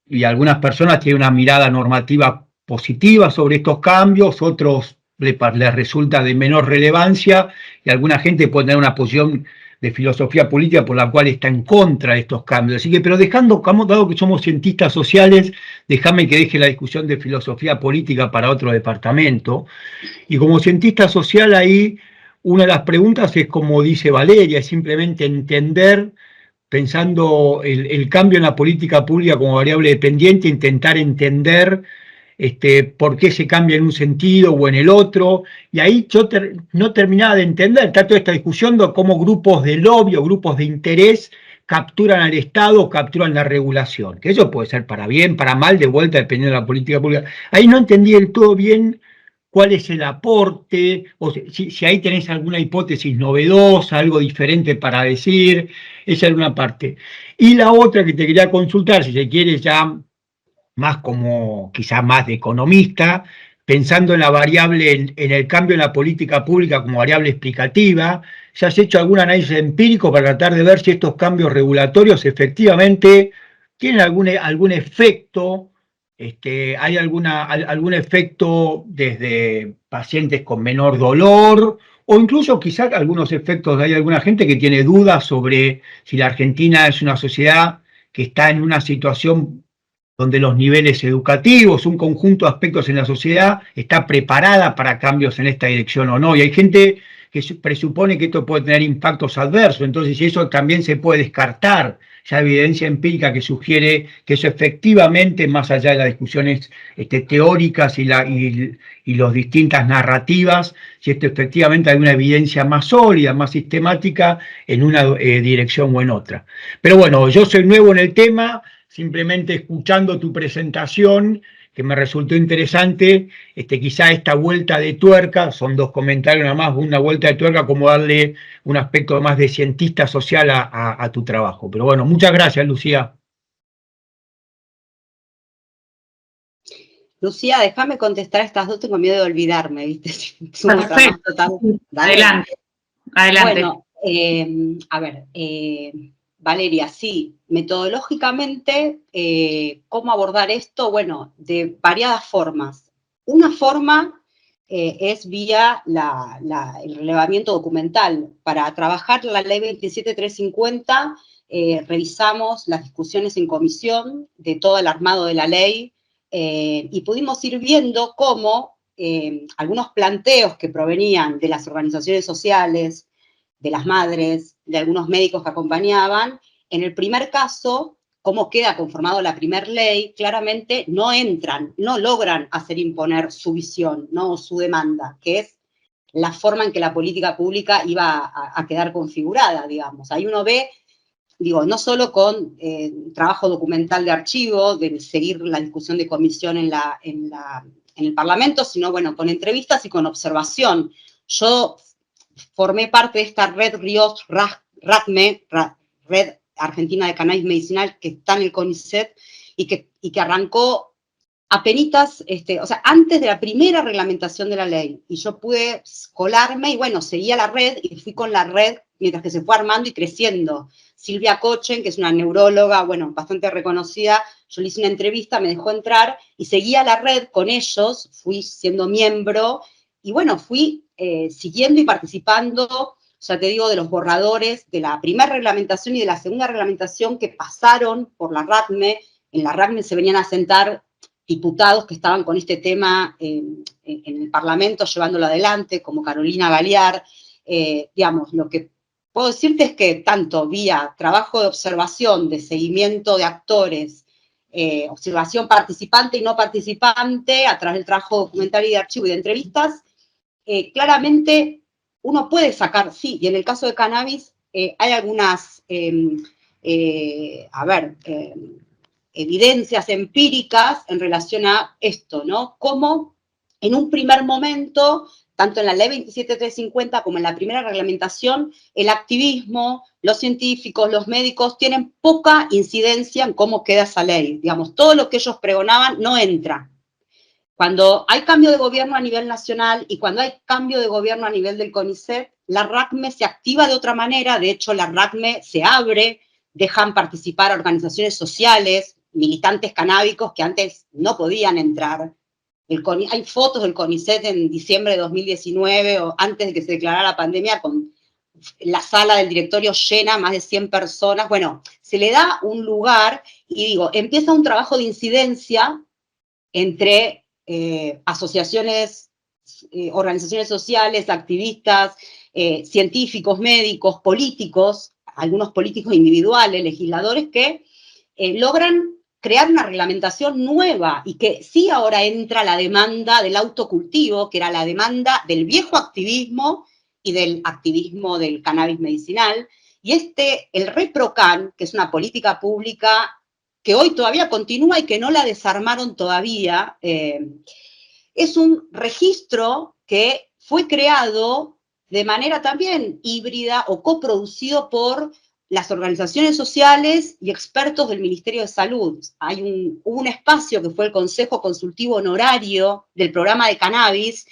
Speaker 4: y algunas personas tienen una mirada normativa positiva sobre estos cambios, otros les resulta de menor relevancia, y alguna gente puede tener una posición de filosofía política por la cual está en contra de estos cambios. Así que, pero dado que somos cientistas sociales, déjame que deje la discusión de filosofía política para otro departamento. Y como cientista social ahí, una de las preguntas es, como dice Valeria, es simplemente entender, pensando el cambio en la política pública como variable dependiente, intentar entender por qué se cambia en un sentido o en el otro, y ahí yo no terminaba de entender toda esta discusión de cómo grupos de lobby o grupos de interés capturan al Estado o capturan la regulación, que eso puede ser para bien, para mal, de vuelta, dependiendo de la política pública. Ahí no entendí del todo bien cuál es el aporte, o si ahí tenés alguna hipótesis novedosa, algo diferente para decir. Esa era una parte. Y la otra que te quería consultar, si se quiere ya más como quizá más de economista, pensando en la variable, en el cambio en la política pública como variable explicativa, ¿se has hecho algún análisis empírico para tratar de ver si estos cambios regulatorios efectivamente tienen algún efecto? ¿Hay algún efecto desde pacientes con menor dolor? O incluso quizás algunos efectos, hay alguna gente que tiene dudas sobre si la Argentina es una sociedad que está en una situación donde los niveles educativos, un conjunto de aspectos en la sociedad, está preparada para cambios en esta dirección o no. Y hay gente que presupone que esto puede tener impactos adversos, entonces eso también se puede descartar. Ya hay evidencia empírica que sugiere que eso efectivamente, más allá de las discusiones teóricas y las distintas narrativas, si esto efectivamente hay una evidencia más sólida, más sistemática en una dirección o en otra. Pero bueno, yo soy nuevo en el tema, simplemente escuchando tu presentación, que me resultó interesante, quizá esta vuelta de tuerca, son 2 comentarios nada más, una vuelta de tuerca, como darle un aspecto más de cientista social a tu trabajo. Pero bueno, muchas gracias, Lucía.
Speaker 1: Lucía, déjame contestar estas dos, tengo miedo de olvidarme, ¿viste?
Speaker 2: Perfecto. Adelante, adelante.
Speaker 1: Bueno, a ver, Valeria, sí, metodológicamente, ¿cómo abordar esto? Bueno, de variadas formas. Una forma es vía el relevamiento documental. Para trabajar la ley 27350, revisamos las discusiones en comisión de todo el armado de la ley, y pudimos ir viendo cómo algunos planteos que provenían de las organizaciones sociales, de las madres, de algunos médicos que acompañaban, en el primer caso, cómo queda conformado la primer ley, claramente no entran, no logran hacer imponer su visión, ¿no? O su demanda, que es la forma en que la política pública iba a quedar configurada, digamos. Ahí uno ve, digo, no solo con trabajo documental de archivo, de seguir la discusión de comisión en el Parlamento, sino, bueno, con entrevistas y con observación. Yo formé parte de esta red RACME, Red Argentina de Cannabis Medicinal, que está en el CONICET, y que arrancó apenitas, o sea, antes de la primera reglamentación de la ley, y yo pude colarme, y bueno, seguía la red, y fui con la red mientras que se fue armando y creciendo. Silvia Cochen, que es una neuróloga, bueno, bastante reconocida, yo le hice una entrevista, me dejó entrar, y seguía la red con ellos, fui siendo miembro, y bueno, fui siguiendo y participando, ya te digo, de los borradores de la primera reglamentación y de la segunda reglamentación que pasaron por la RACME. En la RACME se venían a sentar diputados que estaban con este tema en el Parlamento llevándolo adelante, como Carolina Galear. Digamos, lo que puedo decirte es que tanto vía trabajo de observación, de seguimiento de actores, observación participante y no participante, a través del trabajo documental y de archivo y de entrevistas, claramente uno puede sacar, sí, y en el caso de cannabis hay algunas, evidencias empíricas en relación a esto, ¿no? Cómo en un primer momento, tanto en la ley 27350 como en la primera reglamentación, el activismo, los científicos, los médicos tienen poca incidencia en cómo queda esa ley. Digamos, todo lo que ellos pregonaban no entra. Cuando hay cambio de gobierno a nivel nacional y cuando hay cambio de gobierno a nivel del CONICET, la RACME se activa de otra manera. De hecho, la RACME se abre, dejan participar a organizaciones sociales, militantes canábicos que antes no podían entrar. Hay fotos del CONICET en diciembre de 2019, o antes de que se declarara la pandemia, con la sala del directorio llena, más de 100 personas. Bueno, se le da un lugar y digo, empieza un trabajo de incidencia entre asociaciones, organizaciones sociales, activistas, científicos, médicos, políticos, algunos políticos individuales, legisladores que logran crear una reglamentación nueva y que sí ahora entra la demanda del autocultivo, que era la demanda del viejo activismo y del activismo del cannabis medicinal. Y el ReproCan, que es una política pública que hoy todavía continúa y que no la desarmaron todavía, es un registro que fue creado de manera también híbrida o coproducido por las organizaciones sociales y expertos del Ministerio de Salud. Hubo un espacio que fue el Consejo Consultivo Honorario del programa de cannabis,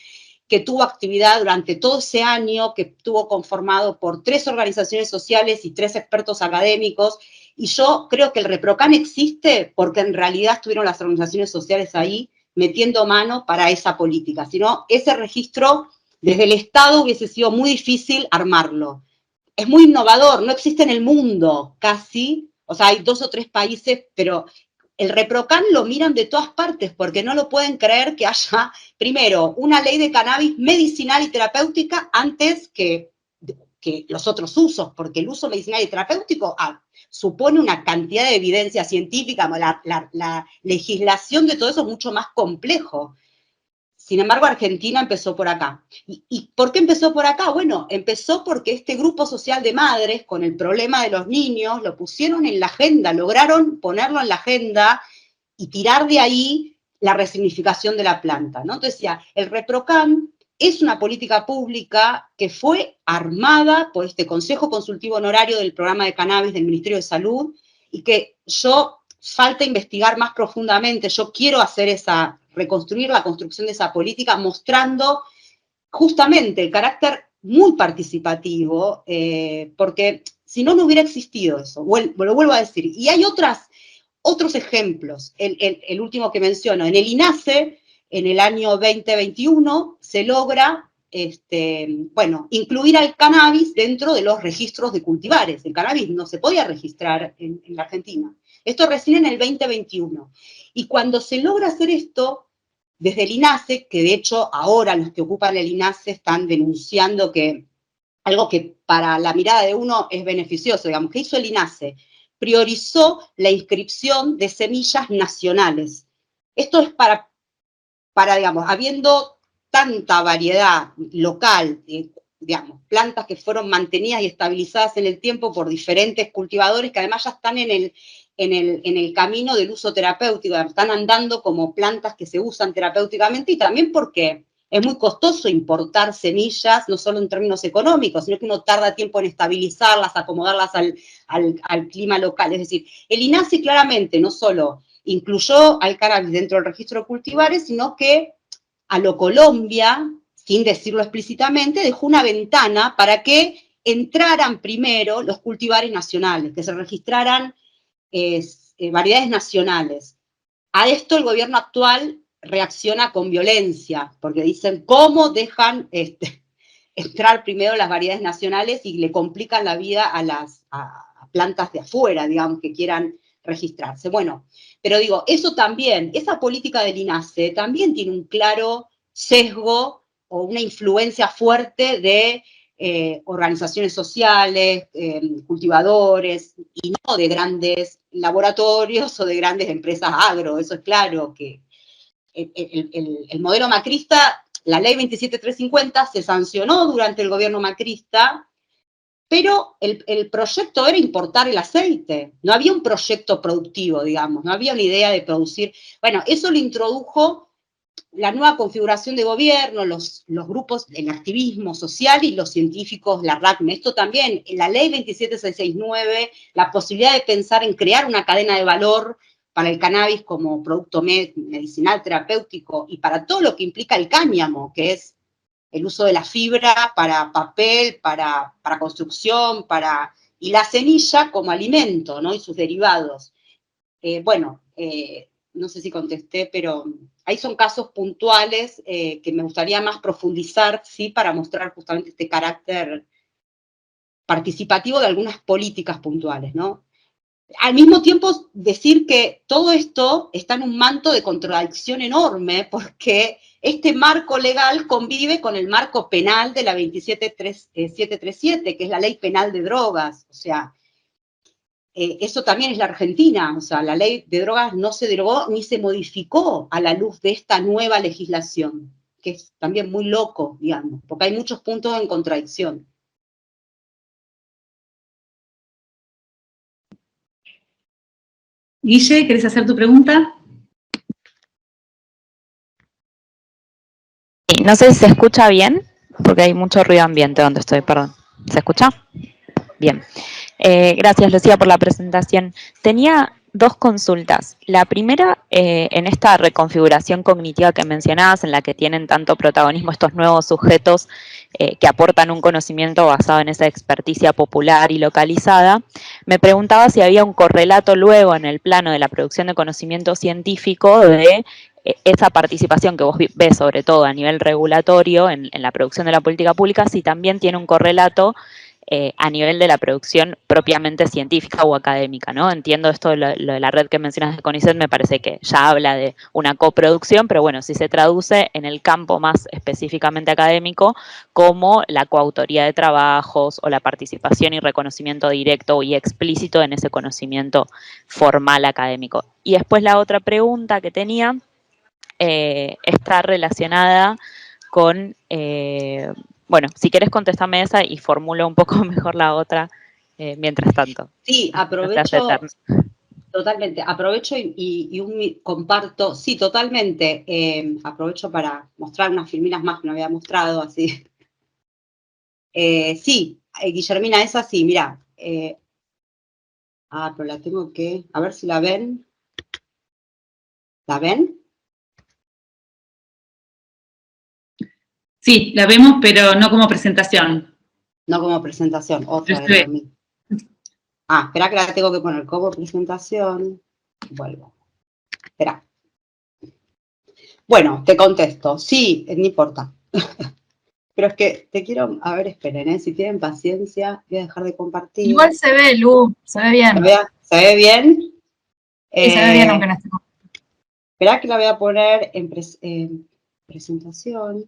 Speaker 1: que tuvo actividad durante todo ese año, que estuvo conformado por 3 organizaciones sociales y 3 expertos académicos. Y yo creo que el ReproCan existe porque en realidad estuvieron las organizaciones sociales ahí metiendo mano para esa política. Si no, ese registro desde el Estado hubiese sido muy difícil armarlo. Es muy innovador, no existe en el mundo casi, o sea, hay 2 o 3 países, pero el ReproCan lo miran de todas partes porque no lo pueden creer que haya, primero, una ley de cannabis medicinal y terapéutica antes que los otros usos, porque el uso medicinal y terapéutico supone una cantidad de evidencia científica, la legislación de todo eso es mucho más complejo. Sin embargo, Argentina empezó por acá. ¿Y por qué empezó por acá? Bueno, empezó porque este grupo social de madres, con el problema de los niños, lo pusieron en la agenda, lograron ponerlo en la agenda y tirar de ahí la resignificación de la planta, ¿no? Entonces decía, el ReproCan es una política pública que fue armada por este Consejo Consultivo Honorario del Programa de Cannabis del Ministerio de Salud y que falta investigar más profundamente. Yo quiero hacer esa reconstruir la construcción de esa política, mostrando justamente el carácter muy participativo, porque si no, no hubiera existido eso, lo vuelvo a decir. Y hay otros ejemplos, el último que menciono, en el INASE, en el año 2021, se logra, incluir al cannabis dentro de los registros de cultivares. El cannabis no se podía registrar en la Argentina. Esto recién en el 2021. Y cuando se logra hacer esto, desde el INASE, que de hecho ahora los que ocupan el INASE están denunciando que algo que para la mirada de uno es beneficioso, digamos, ¿qué hizo el INASE? Priorizó la inscripción de semillas nacionales. Esto es para digamos, habiendo tanta variedad local, digamos, plantas que fueron mantenidas y estabilizadas en el tiempo por diferentes cultivadores que además ya están en el camino del uso terapéutico, están andando como plantas que se usan terapéuticamente, y también porque es muy costoso importar semillas, no solo en términos económicos, sino que uno tarda tiempo en estabilizarlas, acomodarlas al clima local. Es decir, el INASE claramente no solo incluyó al cannabis dentro del registro de cultivares, sino que a lo Colombia, sin decirlo explícitamente, dejó una ventana para que entraran primero los cultivares nacionales, que se registraran variedades nacionales. A esto el gobierno actual reacciona con violencia, porque dicen, ¿cómo dejan entrar primero las variedades nacionales y le complican la vida a plantas de afuera, digamos, que quieran registrarse? Bueno, pero digo, eso también, esa política del INASE también tiene un claro sesgo o una influencia fuerte de organizaciones sociales, cultivadores, y no de grandes laboratorios o de grandes empresas agro. Eso es claro, que el modelo macrista, la ley 27350 se sancionó durante el gobierno macrista, pero el proyecto era importar el aceite. No había un proyecto productivo, digamos, no había una idea de producir. Bueno, eso lo introdujo la nueva configuración de gobierno, los grupos, el activismo social y los científicos, la RACME. Esto también, en la ley 27669, la posibilidad de pensar en crear una cadena de valor para el cannabis como producto medicinal, terapéutico, y para todo lo que implica el cáñamo, que es el uso de la fibra para papel, para construcción, y la semilla como alimento, ¿no? Y sus derivados. No sé si contesté, pero ahí son casos puntuales que me gustaría más profundizar, ¿sí? Para mostrar justamente este carácter participativo de algunas políticas puntuales, ¿no? Al mismo tiempo, decir que todo esto está en un manto de contradicción enorme, porque este marco legal convive con el marco penal de la 27737, que es la ley penal de drogas. O sea, eso también es la Argentina. O sea, la ley de drogas no se derogó ni se modificó a la luz de esta nueva legislación, que es también muy loco, digamos, porque hay muchos puntos en contradicción.
Speaker 2: Guille, ¿querés hacer tu pregunta?
Speaker 5: Sí, no sé si se escucha bien, porque hay mucho ruido ambiente donde estoy, perdón. ¿Se escucha? Bien. Gracias, Lucía, por la presentación. Tenía dos consultas. La primera, en esta reconfiguración cognitiva que mencionabas, en la que tienen tanto protagonismo estos nuevos sujetos que aportan un conocimiento basado en esa experticia popular y localizada, me preguntaba si había un correlato luego en el plano de la producción de conocimiento científico de esa participación que vos ves sobre todo a nivel regulatorio en la producción de la política pública, si también tiene un correlato a nivel de la producción propiamente científica o académica, ¿no? Entiendo esto, lo de la red que mencionas de CONICET, me parece que ya habla de una coproducción, pero bueno, si se traduce en el campo más específicamente académico, como la coautoría de trabajos o la participación y reconocimiento directo y explícito en ese conocimiento formal académico. Y después la otra pregunta que tenía está relacionada con... bueno, si querés contestarme esa y formulo un poco mejor la otra mientras tanto.
Speaker 1: Sí, aprovecho, totalmente, aprovecho y comparto, sí, totalmente, aprovecho para mostrar unas filminas más que no había mostrado, así. Sí, Guillermina, esa sí, mira. Pero la tengo que, a ver si la ven. ¿La ven?
Speaker 2: Sí, la vemos, pero no como presentación.
Speaker 1: No como presentación, otra
Speaker 2: Yo
Speaker 1: vez
Speaker 2: sé.
Speaker 1: lo mismo. Ah, espera que la tengo que poner como presentación. Vuelvo. Espera. Bueno, te contesto. Sí, no importa. Pero es que te quiero, a ver, esperen, si tienen paciencia, voy a dejar de compartir.
Speaker 6: Igual se ve, Lu, se ve bien.
Speaker 1: ¿Se ve bien?
Speaker 6: Sí, se ve bien aunque no esté.
Speaker 1: Espera que la voy a poner en presentación.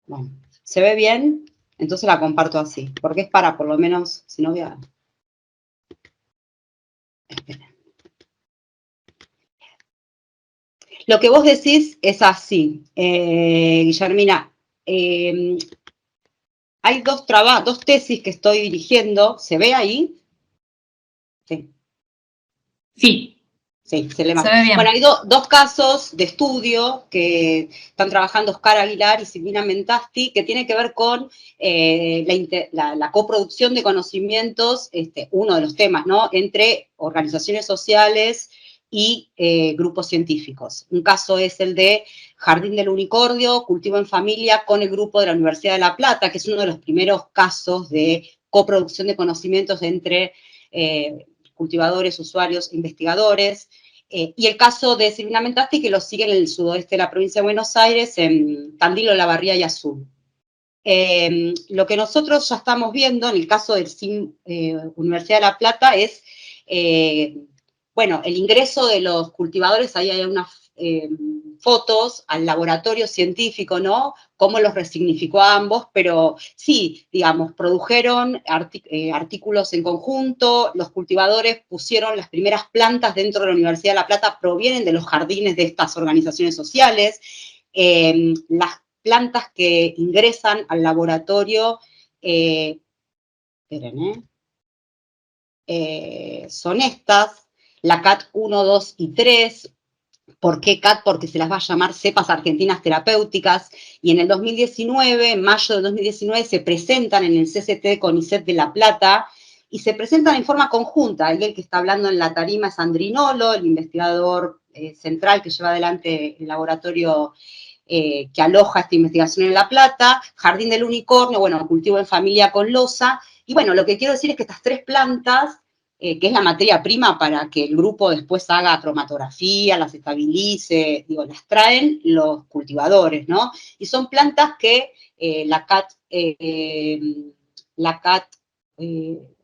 Speaker 1: Bueno, ¿se ve bien? Entonces la comparto así, porque es para, por lo menos, si no voy a... Esperen. Lo que vos decís es así, Guillermina. Hay dos tesis que estoy dirigiendo. ¿Se ve ahí? Sí.
Speaker 2: Sí.
Speaker 1: Sí, se le
Speaker 6: Se ve bien.
Speaker 1: Bueno, hay dos casos de estudio que están trabajando Oscar Aguilar y Silvina Mentasti, que tiene que ver con la coproducción de conocimientos, uno de los temas, ¿no?, entre organizaciones sociales y grupos científicos. Un caso es el de Jardín del Unicornio, cultivo en familia, con el grupo de la Universidad de La Plata, que es uno de los primeros casos de coproducción de conocimientos entre cultivadores, usuarios, investigadores. Y el caso de Silvina Mentasti, que lo sigue en el sudoeste de la provincia de Buenos Aires, en Tandil, Olavarría y Azul. Lo que nosotros ya estamos viendo en el caso de Universidad de La Plata es, bueno, el ingreso de los cultivadores. Ahí hay unas fotos al laboratorio científico, ¿no?, cómo los resignificó a ambos, pero sí, digamos, produjeron artículos en conjunto, los cultivadores pusieron las primeras plantas dentro de la Universidad de La Plata, provienen de los jardines de estas organizaciones sociales. Las plantas que ingresan al laboratorio, son estas, la CAT 1, 2 y 3, ¿Por qué CAT? Porque se las va a llamar cepas argentinas terapéuticas, y en el 2019, en mayo de 2019, se presentan en el CCT CONICET de La Plata, y se presentan en forma conjunta. Y el que está hablando en la tarima es Andrinolo, el investigador central que lleva adelante el laboratorio que aloja esta investigación en La Plata, Jardín del Unicornio, bueno, cultivo en familia con loza. Y bueno, lo que quiero decir es que estas tres plantas, que es la materia prima para que el grupo después haga cromatografía, las estabilice, digo, las traen los cultivadores, ¿no? Y son plantas que la CAT,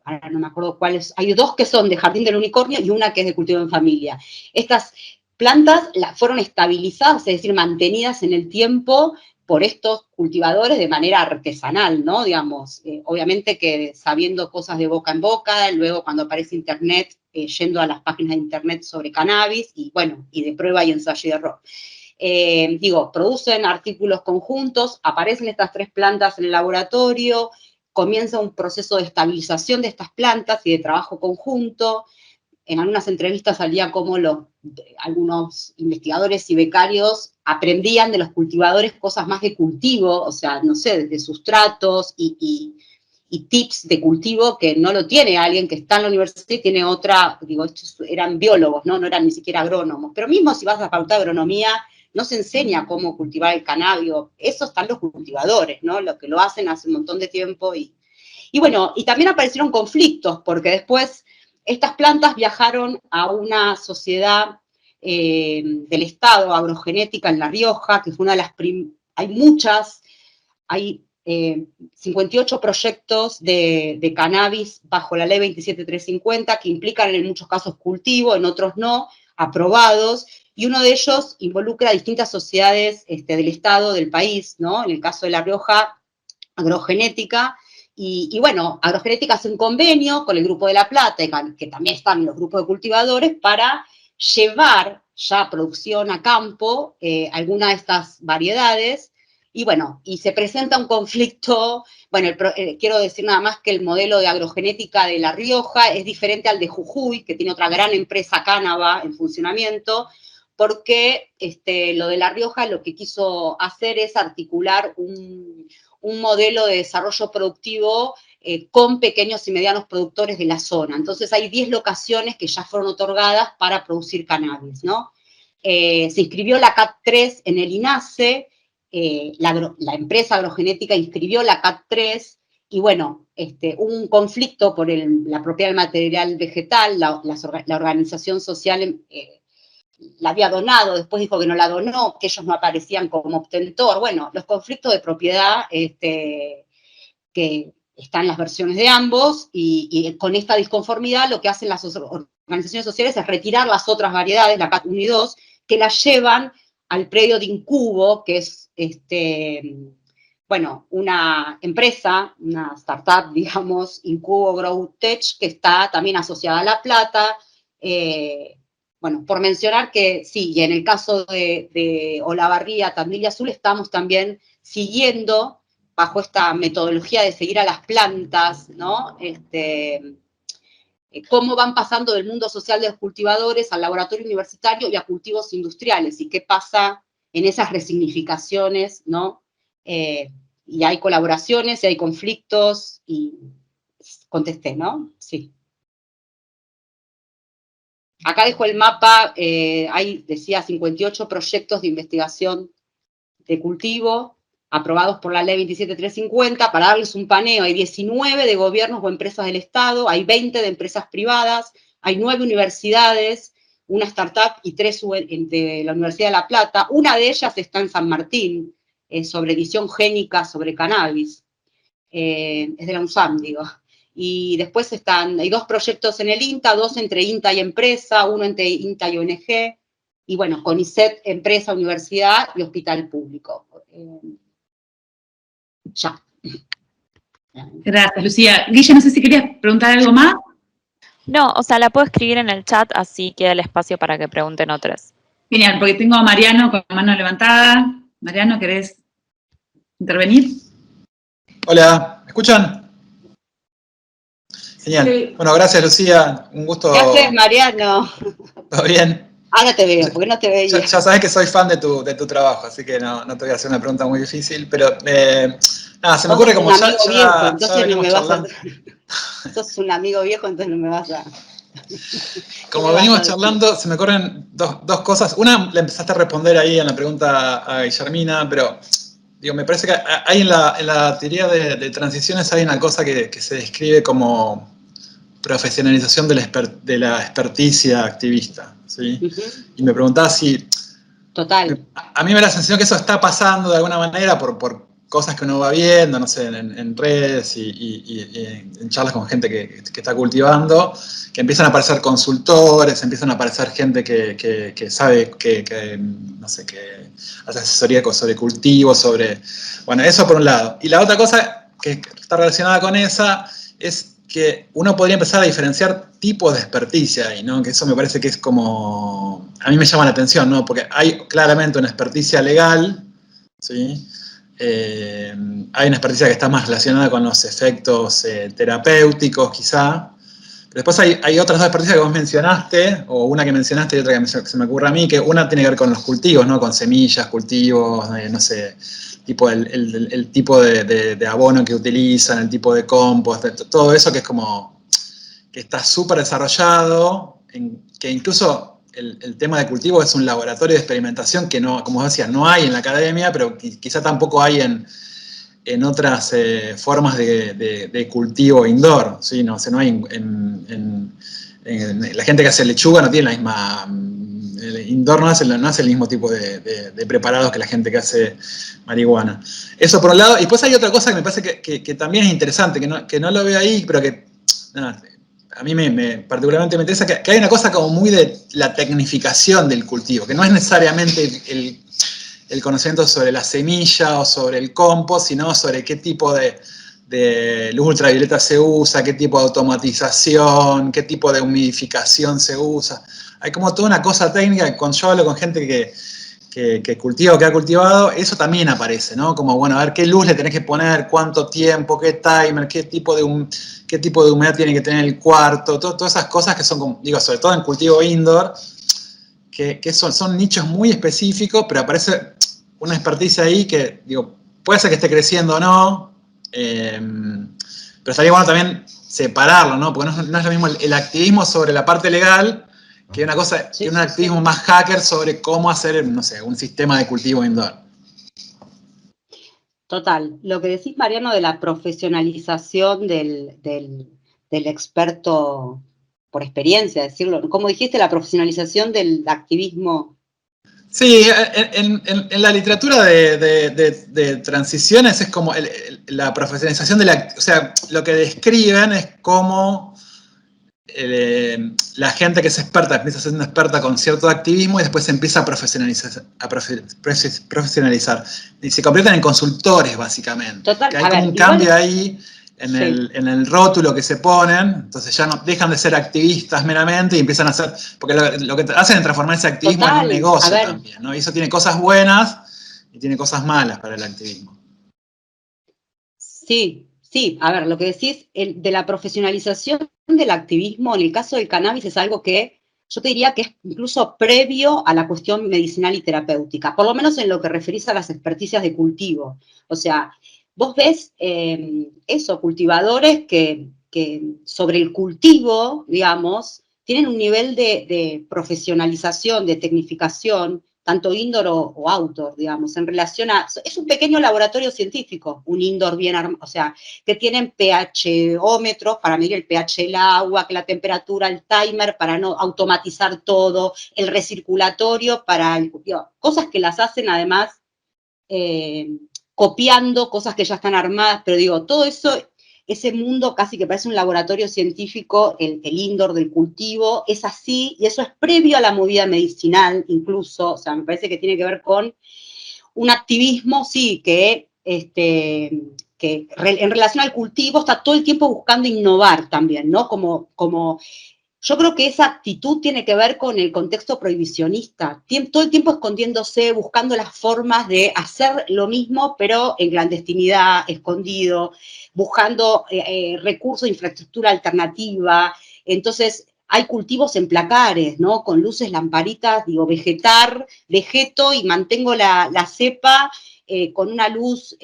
Speaker 1: ahora no me acuerdo cuáles, hay dos que son de Jardín del Unicornio y una que es de cultivo en familia. Estas plantas fueron estabilizadas, es decir, mantenidas en el tiempo por estos cultivadores de manera artesanal, ¿no? Digamos, obviamente que sabiendo cosas de boca en boca, luego cuando aparece Internet, yendo a las páginas de Internet sobre cannabis, y bueno, y de prueba y ensayo y error. Digo, producen artículos conjuntos, aparecen estas tres plantas en el laboratorio, comienza un proceso de estabilización de estas plantas y de trabajo conjunto. En algunas entrevistas salía como algunos investigadores y becarios aprendían de los cultivadores cosas más de cultivo, o sea, no sé, desde sustratos y tips de cultivo que no lo tiene alguien que está en la universidad y tiene otra, digo, estos eran biólogos, ¿no? No eran ni siquiera agrónomos. Pero mismo si vas a la facultad de agronomía, no se enseña cómo cultivar el cannabis, eso están los cultivadores, ¿no? Los que lo hacen hace un montón de tiempo. Y bueno, y también aparecieron conflictos, porque después estas plantas viajaron a una sociedad del Estado, agrogenética, en La Rioja, que fue una de las hay muchas, hay 58 proyectos de cannabis bajo la ley 27350 que implican en muchos casos cultivo, en otros no, aprobados, y uno de ellos involucra a distintas sociedades del Estado, del país, ¿no? En el caso de La Rioja, agrogenética. Y bueno, Agrogenética hace un convenio con el Grupo de La Plata, que también están los grupos de cultivadores, para llevar ya producción a campo alguna de estas variedades. Y bueno, y se presenta un conflicto. Bueno, quiero decir nada más que el modelo de agrogenética de La Rioja es diferente al de Jujuy, que tiene otra gran empresa Cánaba en funcionamiento, porque lo de La Rioja lo que quiso hacer es articular un modelo de desarrollo productivo con pequeños y medianos productores de la zona. Entonces hay 10 locaciones que ya fueron otorgadas para producir cannabis, ¿no? Se inscribió la CAT 3 en el INASE, la empresa agrogenética inscribió la CAT3, y bueno, hubo un conflicto por la propiedad del material vegetal, la organización social la había donado, después dijo que no la donó, que ellos no aparecían como obtentor. Bueno, los conflictos de propiedad que están en las versiones de ambos, y con esta disconformidad lo que hacen las organizaciones sociales es retirar las otras variedades, la CAT 1 y 2, que las llevan al predio de Incubo, que es bueno, una empresa, una startup, digamos, Incubo Grow Tech, que está también asociada a La Plata. Bueno, por mencionar que sí, y en el caso de Olavarría, Tandil y Azul, estamos también siguiendo, bajo esta metodología de seguir a las plantas, ¿no? Cómo van pasando del mundo social de los cultivadores al laboratorio universitario y a cultivos industriales, y qué pasa en esas resignificaciones, ¿no? Y hay colaboraciones, y hay conflictos, y contesté, ¿no? Sí. Acá dejo el mapa, hay, decía, 58 proyectos de investigación de cultivo aprobados por la ley 27350, para darles un paneo. Hay 19 de gobiernos o empresas del Estado, hay 20 de empresas privadas, hay 9 universidades, una startup y 3 de la Universidad de La Plata. Una de ellas está en San Martín, sobre edición génica sobre cannabis. Es de la UNSAM, digo. Y después hay 2 proyectos en el INTA, 2 entre INTA y empresa, 1 entre INTA y ONG, y bueno, CONICET, empresa, universidad y hospital público. Ya.
Speaker 2: Gracias, Lucía. Guille, no sé si querías preguntar algo más.
Speaker 5: No, o sea, la puedo escribir en el chat, así queda el espacio para que pregunten otras.
Speaker 2: Genial, porque tengo a Mariano con la mano levantada. Mariano, ¿querés intervenir?
Speaker 7: Hola, ¿me escuchan? Genial.
Speaker 3: Sí.
Speaker 7: Bueno, gracias, Lucía. Un gusto.
Speaker 1: ¿Qué haces, Mariano?
Speaker 7: ¿Todo bien?
Speaker 1: Ahora te veo, porque no te veía.
Speaker 7: Ya sabes que soy fan de tu trabajo, así que no te voy a hacer una pregunta muy difícil, pero nada, se me ocurre como ya venimos charlando.
Speaker 1: Sos un amigo viejo, entonces no me vas a...
Speaker 7: Como venimos charlando, se me ocurren dos cosas. Una, le empezaste a responder ahí en la pregunta a Guillermina, pero digo, me parece que hay en la teoría de transiciones hay una cosa que se describe como profesionalización de la experticia activista, ¿sí? Y me preguntaba si...
Speaker 1: Total.
Speaker 7: A mí me da la sensación que eso está pasando de alguna manera por cosas que uno va viendo, no sé, en redes y en charlas con gente que está cultivando, que empiezan a aparecer consultores, empiezan a aparecer gente que sabe, no sé, que hace asesoría sobre cultivo, sobre... Bueno, eso por un lado. Y la otra cosa que está relacionada con esa es que uno podría empezar a diferenciar tipos de experticia ahí, ¿no? Que eso me parece que es como... A mí me llama la atención, ¿no? Porque hay claramente una experticia legal, ¿sí? Hay una experticia que está más relacionada con los efectos terapéuticos, quizá. Pero después hay otras 2 experticias que vos mencionaste, o una que mencionaste y otra que se me ocurre a mí, que una tiene que ver con los cultivos, ¿no? Con semillas, cultivos, no sé, tipo el tipo de abono que utilizan, el tipo de compost, todo eso que es como, que está súper desarrollado, que incluso el tema de cultivo es un laboratorio de experimentación que no, como decía, no hay en la academia, pero quizá tampoco hay en otras formas de cultivo indoor, ¿sí? No, o sea, no hay la gente que hace lechuga no tiene la misma... El indoor no hace el mismo tipo de preparados que la gente que hace marihuana. Eso por un lado. Y después hay otra cosa que me parece que también es interesante, que no lo veo ahí, pero que nada, a mí particularmente me interesa, que hay una cosa como muy de la tecnificación del cultivo, que no es necesariamente el conocimiento sobre la semilla o sobre el compost, sino sobre qué tipo de luz ultravioleta se usa, qué tipo de automatización, qué tipo de humidificación se usa. Hay como toda una cosa técnica que cuando yo hablo con gente que cultiva o que ha cultivado, eso también aparece, ¿no? Como, bueno, a ver qué luz le tenés que poner, cuánto tiempo, qué timer, qué tipo de humedad tiene que tener el cuarto, todas esas cosas que son, como, digo, sobre todo en cultivo indoor, que son nichos muy específicos, pero aparece una experticia ahí que, digo, puede ser que esté creciendo o no, pero estaría bueno también separarlo, ¿no? Porque no es lo mismo el activismo sobre la parte legal que una cosa, que un activismo más hacker sobre cómo hacer, no sé, un sistema de cultivo indoor.
Speaker 1: Total. Lo que decís, Mariano, de la profesionalización del experto por experiencia, decirlo. ¿Cómo dijiste? La profesionalización del activismo.
Speaker 7: Sí, en la literatura de transiciones es como la profesionalización de la... O sea, lo que describen es cómo la gente que es experta empieza siendo experta con cierto activismo y después se empieza a profesionalizar. Y se convierten en consultores, básicamente.
Speaker 1: Total,
Speaker 7: Que hay como un cambio ahí en el rótulo que se ponen, entonces ya no dejan de ser activistas meramente y empiezan a hacer, porque lo que hacen es transformar ese activismo en un negocio también, ¿no? Y eso tiene cosas buenas y tiene cosas malas para el activismo.
Speaker 1: Sí, a ver, lo que decís de la profesionalización del activismo, en el caso del cannabis, es algo que yo te diría que es incluso previo a la cuestión medicinal y terapéutica, por lo menos en lo que referís a las experticias de cultivo. O sea, vos ves cultivadores que sobre el cultivo, digamos, tienen un nivel de profesionalización, de tecnificación, tanto indoor o outdoor, digamos, en relación a... Es un pequeño laboratorio científico, un indoor bien armado, o sea, que tienen pHómetros para medir el pH del agua, que la temperatura, el timer para no automatizar todo, el recirculatorio para... cosas que las hacen además copiando cosas que ya están armadas, pero digo, todo eso... Ese mundo casi que parece un laboratorio científico, el indoor del cultivo, es así, y eso es previo a la movida medicinal incluso, o sea, me parece que tiene que ver con un activismo, sí, que en relación al cultivo está todo el tiempo buscando innovar también, ¿no? Como yo creo que esa actitud tiene que ver con el contexto prohibicionista, todo el tiempo escondiéndose, buscando las formas de hacer lo mismo, pero en clandestinidad, escondido, buscando recursos de infraestructura alternativa. Entonces, hay cultivos en placares, ¿no? Con luces, lamparitas, digo, vegeto y mantengo la cepa con una luz,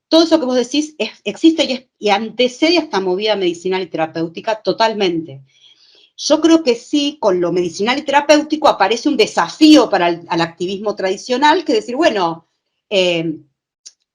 Speaker 1: todo eso que vos decís existe y antecede a esta movida medicinal y terapéutica totalmente. Yo creo que sí, con lo medicinal y terapéutico aparece un desafío para al activismo tradicional, que es decir, bueno,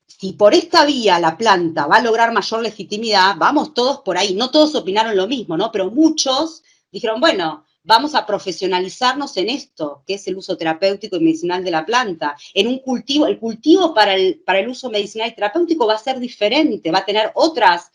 Speaker 1: si por esta vía la planta va a lograr mayor legitimidad, vamos todos por ahí. No todos opinaron lo mismo, ¿no? Pero muchos dijeron, bueno, vamos a profesionalizarnos en esto, que es el uso terapéutico y medicinal de la planta. En un cultivo, el cultivo para el uso medicinal y terapéutico va a ser diferente, va a tener otras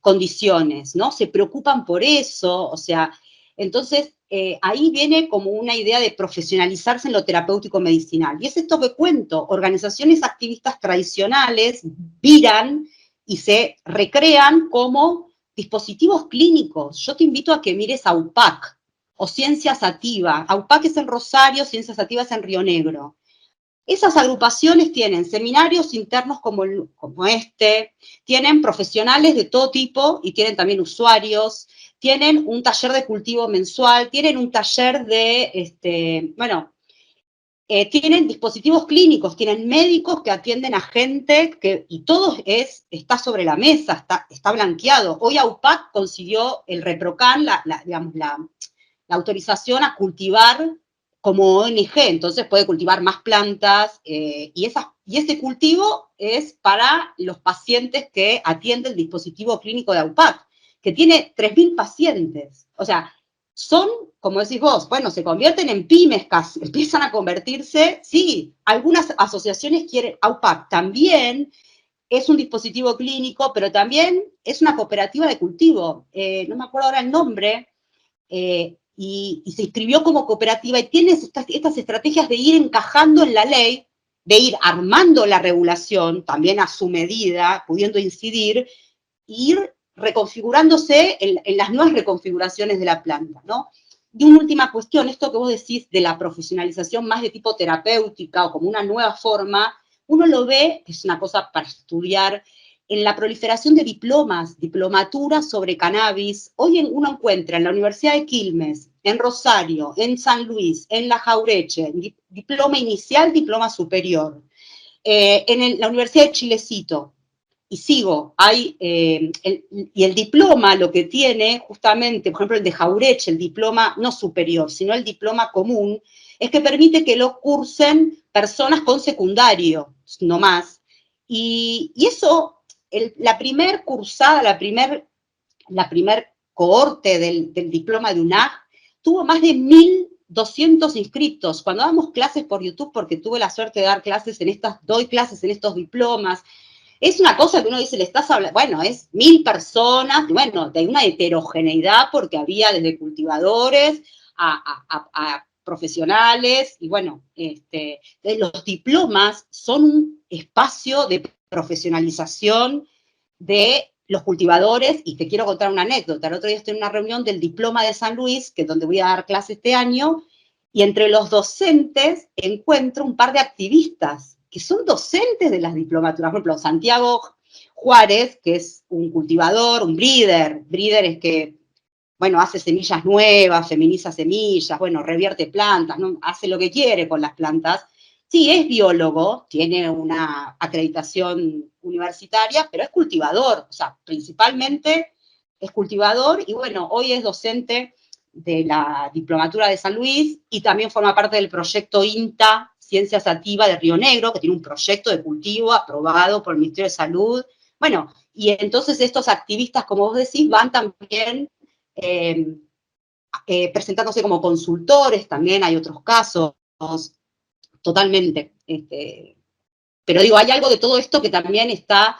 Speaker 1: condiciones, ¿no? Se preocupan por eso, o sea, entonces ahí viene como una idea de profesionalizarse en lo terapéutico medicinal. Y es esto que cuento, organizaciones activistas tradicionales viran y se recrean como dispositivos clínicos. Yo te invito a que mires a AUPAC o Ciencia Sativa. AUPAC es en Rosario, Ciencia Sativa es en Río Negro. Esas agrupaciones tienen seminarios internos como este, tienen profesionales de todo tipo y tienen también usuarios, tienen un taller de cultivo mensual, tienen un taller de, tienen dispositivos clínicos, tienen médicos que atienden a gente y todo está sobre la mesa, está blanqueado. Hoy AUPAC consiguió el ReproCan, la autorización a cultivar como ONG, entonces puede cultivar más plantas, y ese cultivo es para los pacientes que atiende el dispositivo clínico de AUPAC, que tiene 3.000 pacientes. O sea, son, como decís vos, bueno, se convierten en pymes casi, empiezan a convertirse, sí, algunas asociaciones quieren, AUPAC también es un dispositivo clínico, pero también es una cooperativa de cultivo, no me acuerdo ahora el nombre, y se inscribió como cooperativa y tiene estas estrategias de ir encajando en la ley, de ir armando la regulación, también a su medida, pudiendo incidir, e ir reconfigurándose en las nuevas reconfiguraciones de la planta, ¿no? Y una última cuestión, esto que vos decís de la profesionalización más de tipo terapéutica o como una nueva forma, uno lo ve, que es una cosa para estudiar, en la proliferación de diplomas, diplomaturas sobre cannabis. Hoy uno encuentra en la Universidad de Quilmes, en Rosario, en San Luis, en La Jaureche, diploma inicial, diploma superior. En la Universidad de Chilecito, y sigo, y el diploma lo que tiene justamente, por ejemplo, el de Jaureche, el diploma no superior, sino el diploma común, es que permite que lo cursen personas con secundario, no más. Y eso, la primer cursada, la primer cohorte del diploma de UNAG, tuvo más de 1.200 inscritos. Cuando damos clases por YouTube, porque tuve la suerte de dar clases doy clases en estos diplomas, es una cosa que uno dice, le estás hablando, bueno, es 1.000 personas, bueno, de una heterogeneidad, porque había desde cultivadores a profesionales, y bueno, los diplomas son un espacio de profesionalización de los cultivadores, y te quiero contar una anécdota. El otro día estoy en una reunión del diploma de San Luis, que es donde voy a dar clase este año, y entre los docentes encuentro un par de activistas, que son docentes de las diplomaturas. Por ejemplo, Santiago Juárez, que es un cultivador, un breeder es que, bueno, hace semillas nuevas, feminiza semillas, bueno, revierte plantas, ¿no? Hace lo que quiere con las plantas. Sí, es biólogo, tiene una acreditación universitaria, pero es cultivador, o sea, principalmente es cultivador, y bueno, hoy es docente de la Diplomatura de San Luis, y también forma parte del proyecto INTA, Ciencia Sativa de Río Negro, que tiene un proyecto de cultivo aprobado por el Ministerio de Salud. Bueno, y entonces estos activistas, como vos decís, van también presentándose como consultores, también hay otros casos, totalmente. Pero digo, hay algo de todo esto que también está,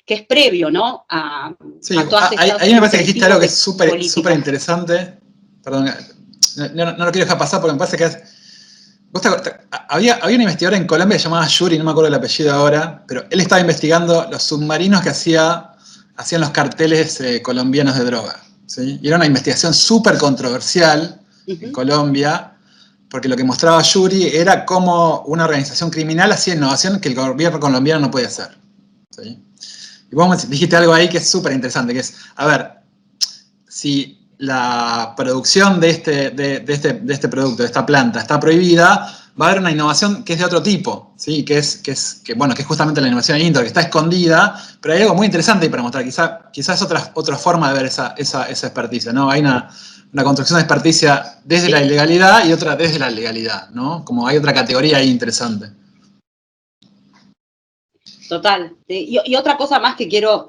Speaker 1: que es previo, ¿no?
Speaker 7: Sí,
Speaker 1: a todas estas
Speaker 7: ahí me parece que dijiste algo que es súper
Speaker 1: políticas.
Speaker 7: interesante. Perdón, no lo quiero dejar pasar porque me parece que es... Había una investigadora en Colombia llamada Yuri, no me acuerdo el apellido ahora, pero él estaba investigando los submarinos que hacían los carteles colombianos de droga, ¿sí? Y era una investigación súper controversial en Colombia, porque lo que mostraba Yuri era cómo una organización criminal hacía innovación que el gobierno colombiano no podía hacer, ¿sí? Y vos dijiste algo ahí que es súper interesante, que es, a ver, si la producción de este producto, de esta planta, está prohibida, va a haber una innovación que es de otro tipo, ¿sí? que es justamente la innovación en Inter, que está escondida, pero hay algo muy interesante ahí para mostrar. Quizás otra forma de ver esa experticia, ¿no? Hay una construcción de experticia desde la ilegalidad y otra desde la legalidad, ¿no? Como hay otra categoría ahí interesante.
Speaker 1: Total. Y otra cosa más que quiero,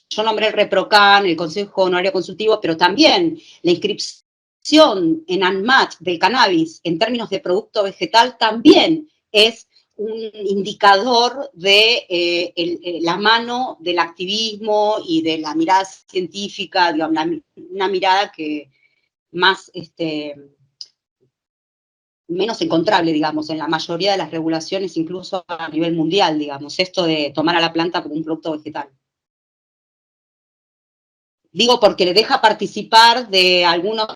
Speaker 1: yo nombré el ReproCan, el Consejo Honorario Consultivo, pero también la inscripción en ANMAT del cannabis en términos de producto vegetal también es un indicador de la mano del activismo y de la mirada científica, digamos, una mirada que más... menos encontrable, digamos, en la mayoría de las regulaciones, incluso a nivel mundial, digamos, esto de tomar a la planta como un producto vegetal. Digo porque le deja participar de algunos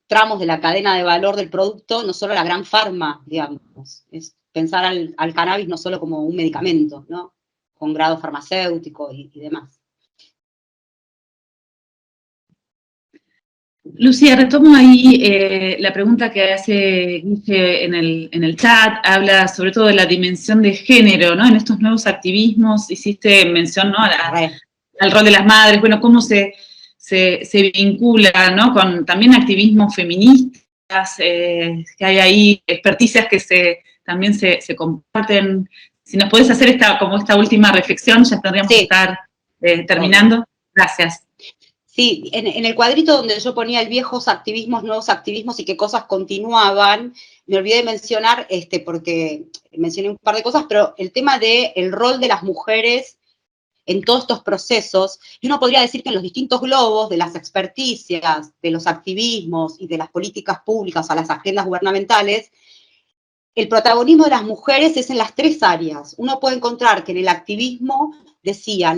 Speaker 1: tramos de la cadena de valor del producto, no solo la gran farma, digamos, es pensar al cannabis no solo como un medicamento, ¿no? Con grado farmacéutico y demás.
Speaker 2: Lucía, retomo ahí la pregunta que hace Guille en el chat, habla sobre todo de la dimensión de género, ¿no? En estos nuevos activismos hiciste mención, ¿no? Al rol de las madres, bueno, cómo se vincula, ¿no? Con también activismos feministas, que hay ahí, experticias que también se comparten. Si nos podés hacer esta última reflexión, ya tendríamos que estar terminando. Gracias.
Speaker 1: Sí, en el cuadrito donde yo ponía el viejos activismos, nuevos activismos y qué cosas continuaban, me olvidé de mencionar, porque mencioné un par de cosas, pero el tema del rol de las mujeres en todos estos procesos, y uno podría decir que en los distintos globos de las experticias, de los activismos y de las políticas públicas a las agendas gubernamentales, el protagonismo de las mujeres es en las tres áreas. Uno puede encontrar que en el activismo, decía,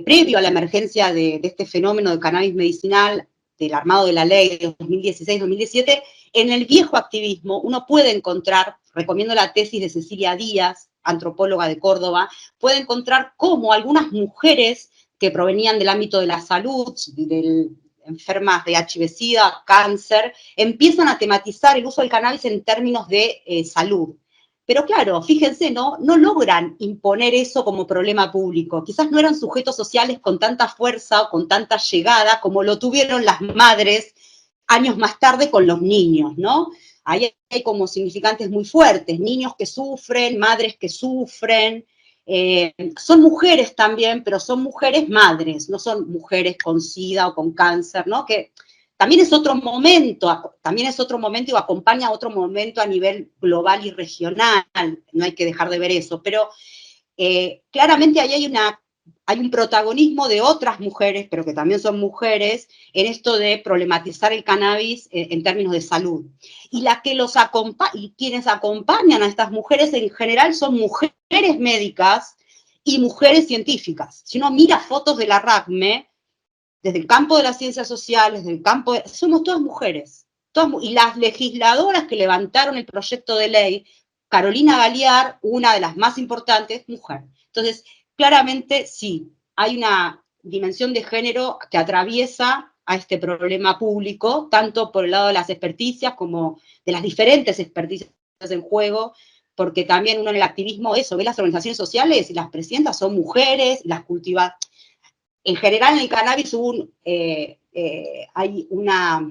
Speaker 1: previo a la emergencia de este fenómeno de cannabis medicinal, del armado de la ley de 2016-2017, en el viejo activismo uno puede encontrar, recomiendo la tesis de Cecilia Díaz, antropóloga de Córdoba, puede encontrar cómo algunas mujeres que provenían del ámbito de la salud, enfermas de HIV-Sida, cáncer, empiezan a tematizar el uso del cannabis en términos de salud. Pero claro, fíjense, no logran imponer eso como problema público. Quizás no eran sujetos sociales con tanta fuerza o con tanta llegada como lo tuvieron las madres años más tarde con los niños, ¿no? ahí hay como significantes muy fuertes, niños que sufren, madres que sufren, son mujeres también, pero son mujeres madres, no son mujeres con SIDA o con cáncer, ¿no? Que también es otro momento y acompaña a otro momento a nivel global y regional, no hay que dejar de ver eso, pero claramente ahí hay un protagonismo de otras mujeres, pero que también son mujeres, en esto de problematizar el cannabis en términos de salud. Y quienes acompañan a estas mujeres en general son mujeres médicas y mujeres científicas. Si uno mira fotos de la RACME, desde el campo de las ciencias sociales, somos todas mujeres. Y las legisladoras que levantaron el proyecto de ley, Carolina Galiar, una de las más importantes, mujer. Entonces, claramente sí, hay una dimensión de género que atraviesa a este problema público, tanto por el lado de las experticias como de las diferentes experticias en juego, porque también uno en el activismo, ve las organizaciones sociales y las presidentas son mujeres, las cultivadoras. En general en el cannabis hay una...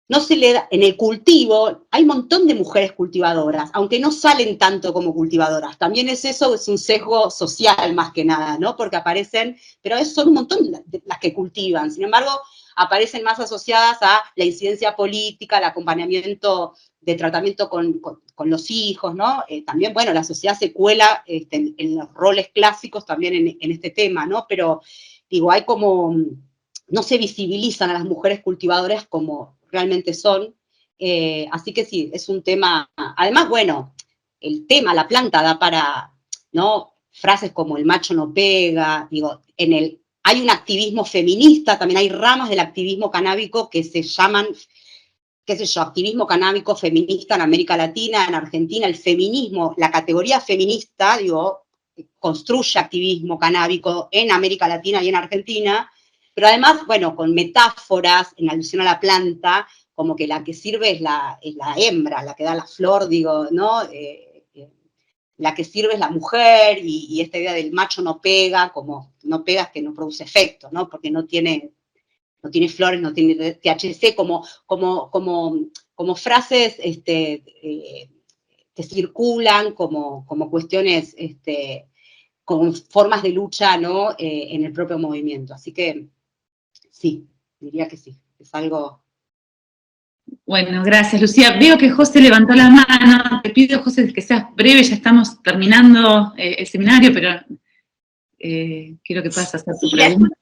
Speaker 1: No se le da, en el cultivo, hay un montón de mujeres cultivadoras, aunque no salen tanto como cultivadoras. También es un sesgo social más que nada, ¿no? Porque aparecen, pero son un montón las que cultivan. Sin embargo, aparecen más asociadas a la incidencia política, al acompañamiento de tratamiento con los hijos, ¿no? También, bueno, la sociedad se cuela en los roles clásicos también en este tema, ¿no? Pero, digo, hay como... No se visibilizan a las mujeres cultivadoras como realmente son, así que sí, es un tema, además, bueno, el tema, la planta da para, ¿no? Frases como el macho no pega, digo, hay un activismo feminista, también hay ramas del activismo canábico que se llaman, qué sé yo, activismo canábico feminista en América Latina, en Argentina, el feminismo, la categoría feminista, digo, construye activismo canábico en América Latina y en Argentina, pero además, bueno, con metáforas en alusión a la planta, como que la que sirve es la hembra, la que da la flor, digo, ¿no? La que sirve es la mujer, y esta idea del macho no pega, como no pega es que no produce efecto, ¿no? Porque no tiene flores, no tiene THC, como frases que circulan como cuestiones, como formas de lucha, ¿no? En el propio movimiento. Así que sí, diría que sí, es algo...
Speaker 2: Bueno, gracias, Lucía. Veo que José levantó la mano. Te pido, José, que seas breve, ya estamos terminando el seminario, pero quiero que puedas hacer tu pregunta.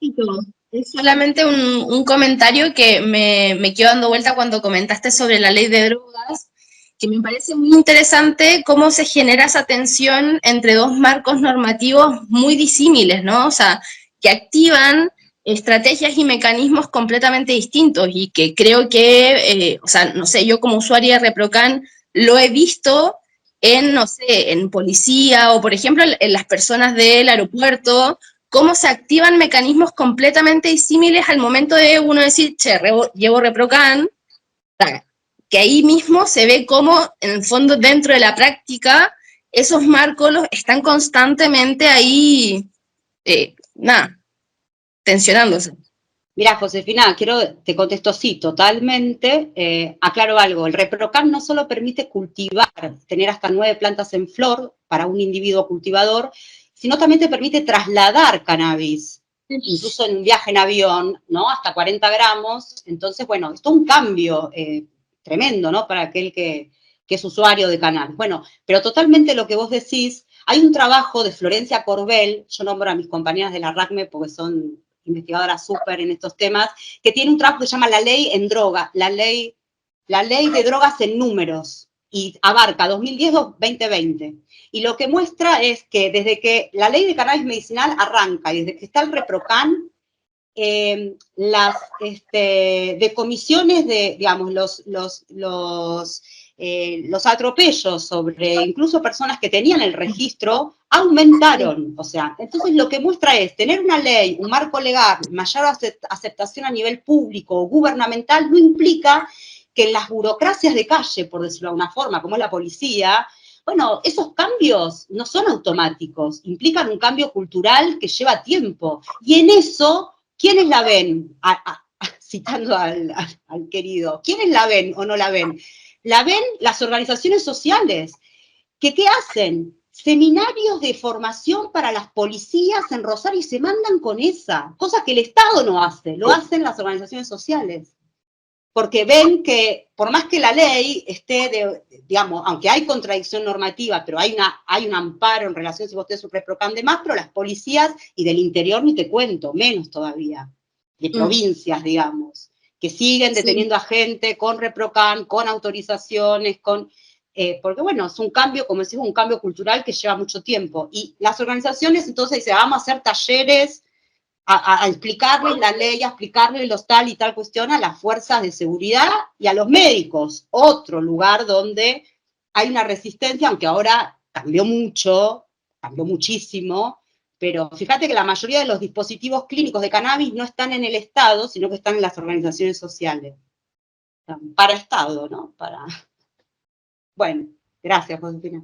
Speaker 8: Es solamente un comentario que me quedó dando vuelta cuando comentaste sobre la ley de drogas, que me parece muy interesante cómo se genera esa tensión entre dos marcos normativos muy disímiles, ¿no? O sea, que activan estrategias y mecanismos completamente distintos, y que creo que, o sea, no sé, yo como usuaria de Reprocan lo he visto en, no sé, en policía, o por ejemplo en las personas del aeropuerto, cómo se activan mecanismos completamente disímiles al momento de uno decir, che, llevo Reprocan, que ahí mismo se ve cómo, en el fondo, dentro de la práctica, esos marcos están constantemente ahí, tensionándose.
Speaker 1: Mira, Josefina, te contesto sí, totalmente. Aclaro algo, el Reprocan no solo permite cultivar, tener hasta 9 plantas en flor para un individuo cultivador, sino también te permite trasladar cannabis, incluso en un viaje en avión, ¿no? Hasta 40 gramos. Entonces, bueno, esto es un cambio tremendo, ¿no? Para aquel que es usuario de cannabis. Bueno, pero totalmente lo que vos decís, hay un trabajo de Florencia Corbel, yo nombro a mis compañeras de la RACME porque son investigadoras súper en estos temas, que tiene un trabajo que se llama La Ley en Droga, la ley de drogas en números, y abarca 2010-2020. Y lo que muestra es que desde que la ley de cannabis medicinal arranca, y desde que está el Reprocan, las decomisiones de, digamos, los atropellos sobre incluso personas que tenían el registro aumentaron. O sea, entonces lo que muestra es tener una ley, un marco legal, mayor aceptación a nivel público o gubernamental, no implica que en las burocracias de calle, por decirlo de alguna forma, como es la policía, bueno, esos cambios no son automáticos, implican un cambio cultural que lleva tiempo. Y en eso, ¿quiénes la ven? Citando al querido, ¿quiénes la ven o no la ven? la ven las organizaciones sociales, que ¿qué hacen? Seminarios de formación para las policías en Rosario y se mandan con esa, cosa que el Estado no hace, lo hacen las organizaciones sociales. Porque ven que, por más que la ley esté, digamos, aunque hay contradicción normativa, pero hay un amparo en relación, si vos tenés un REPROCAN de más, pero las policías y del interior ni te cuento, menos todavía, de provincias, digamos, que siguen deteniendo a gente con REPROCAN, con autorizaciones, porque bueno, es un cambio, como decimos, un cambio cultural que lleva mucho tiempo. Y las organizaciones entonces dicen, vamos a hacer talleres, a explicarles la ley, a explicarles los tal y tal cuestión a las fuerzas de seguridad y a los médicos. Otro lugar donde hay una resistencia, aunque ahora cambió mucho, cambió muchísimo, pero fíjate que la mayoría de los dispositivos clínicos de cannabis no están en el Estado, sino que están en las organizaciones sociales. Para Estado, ¿no? Bueno, gracias, Josefina.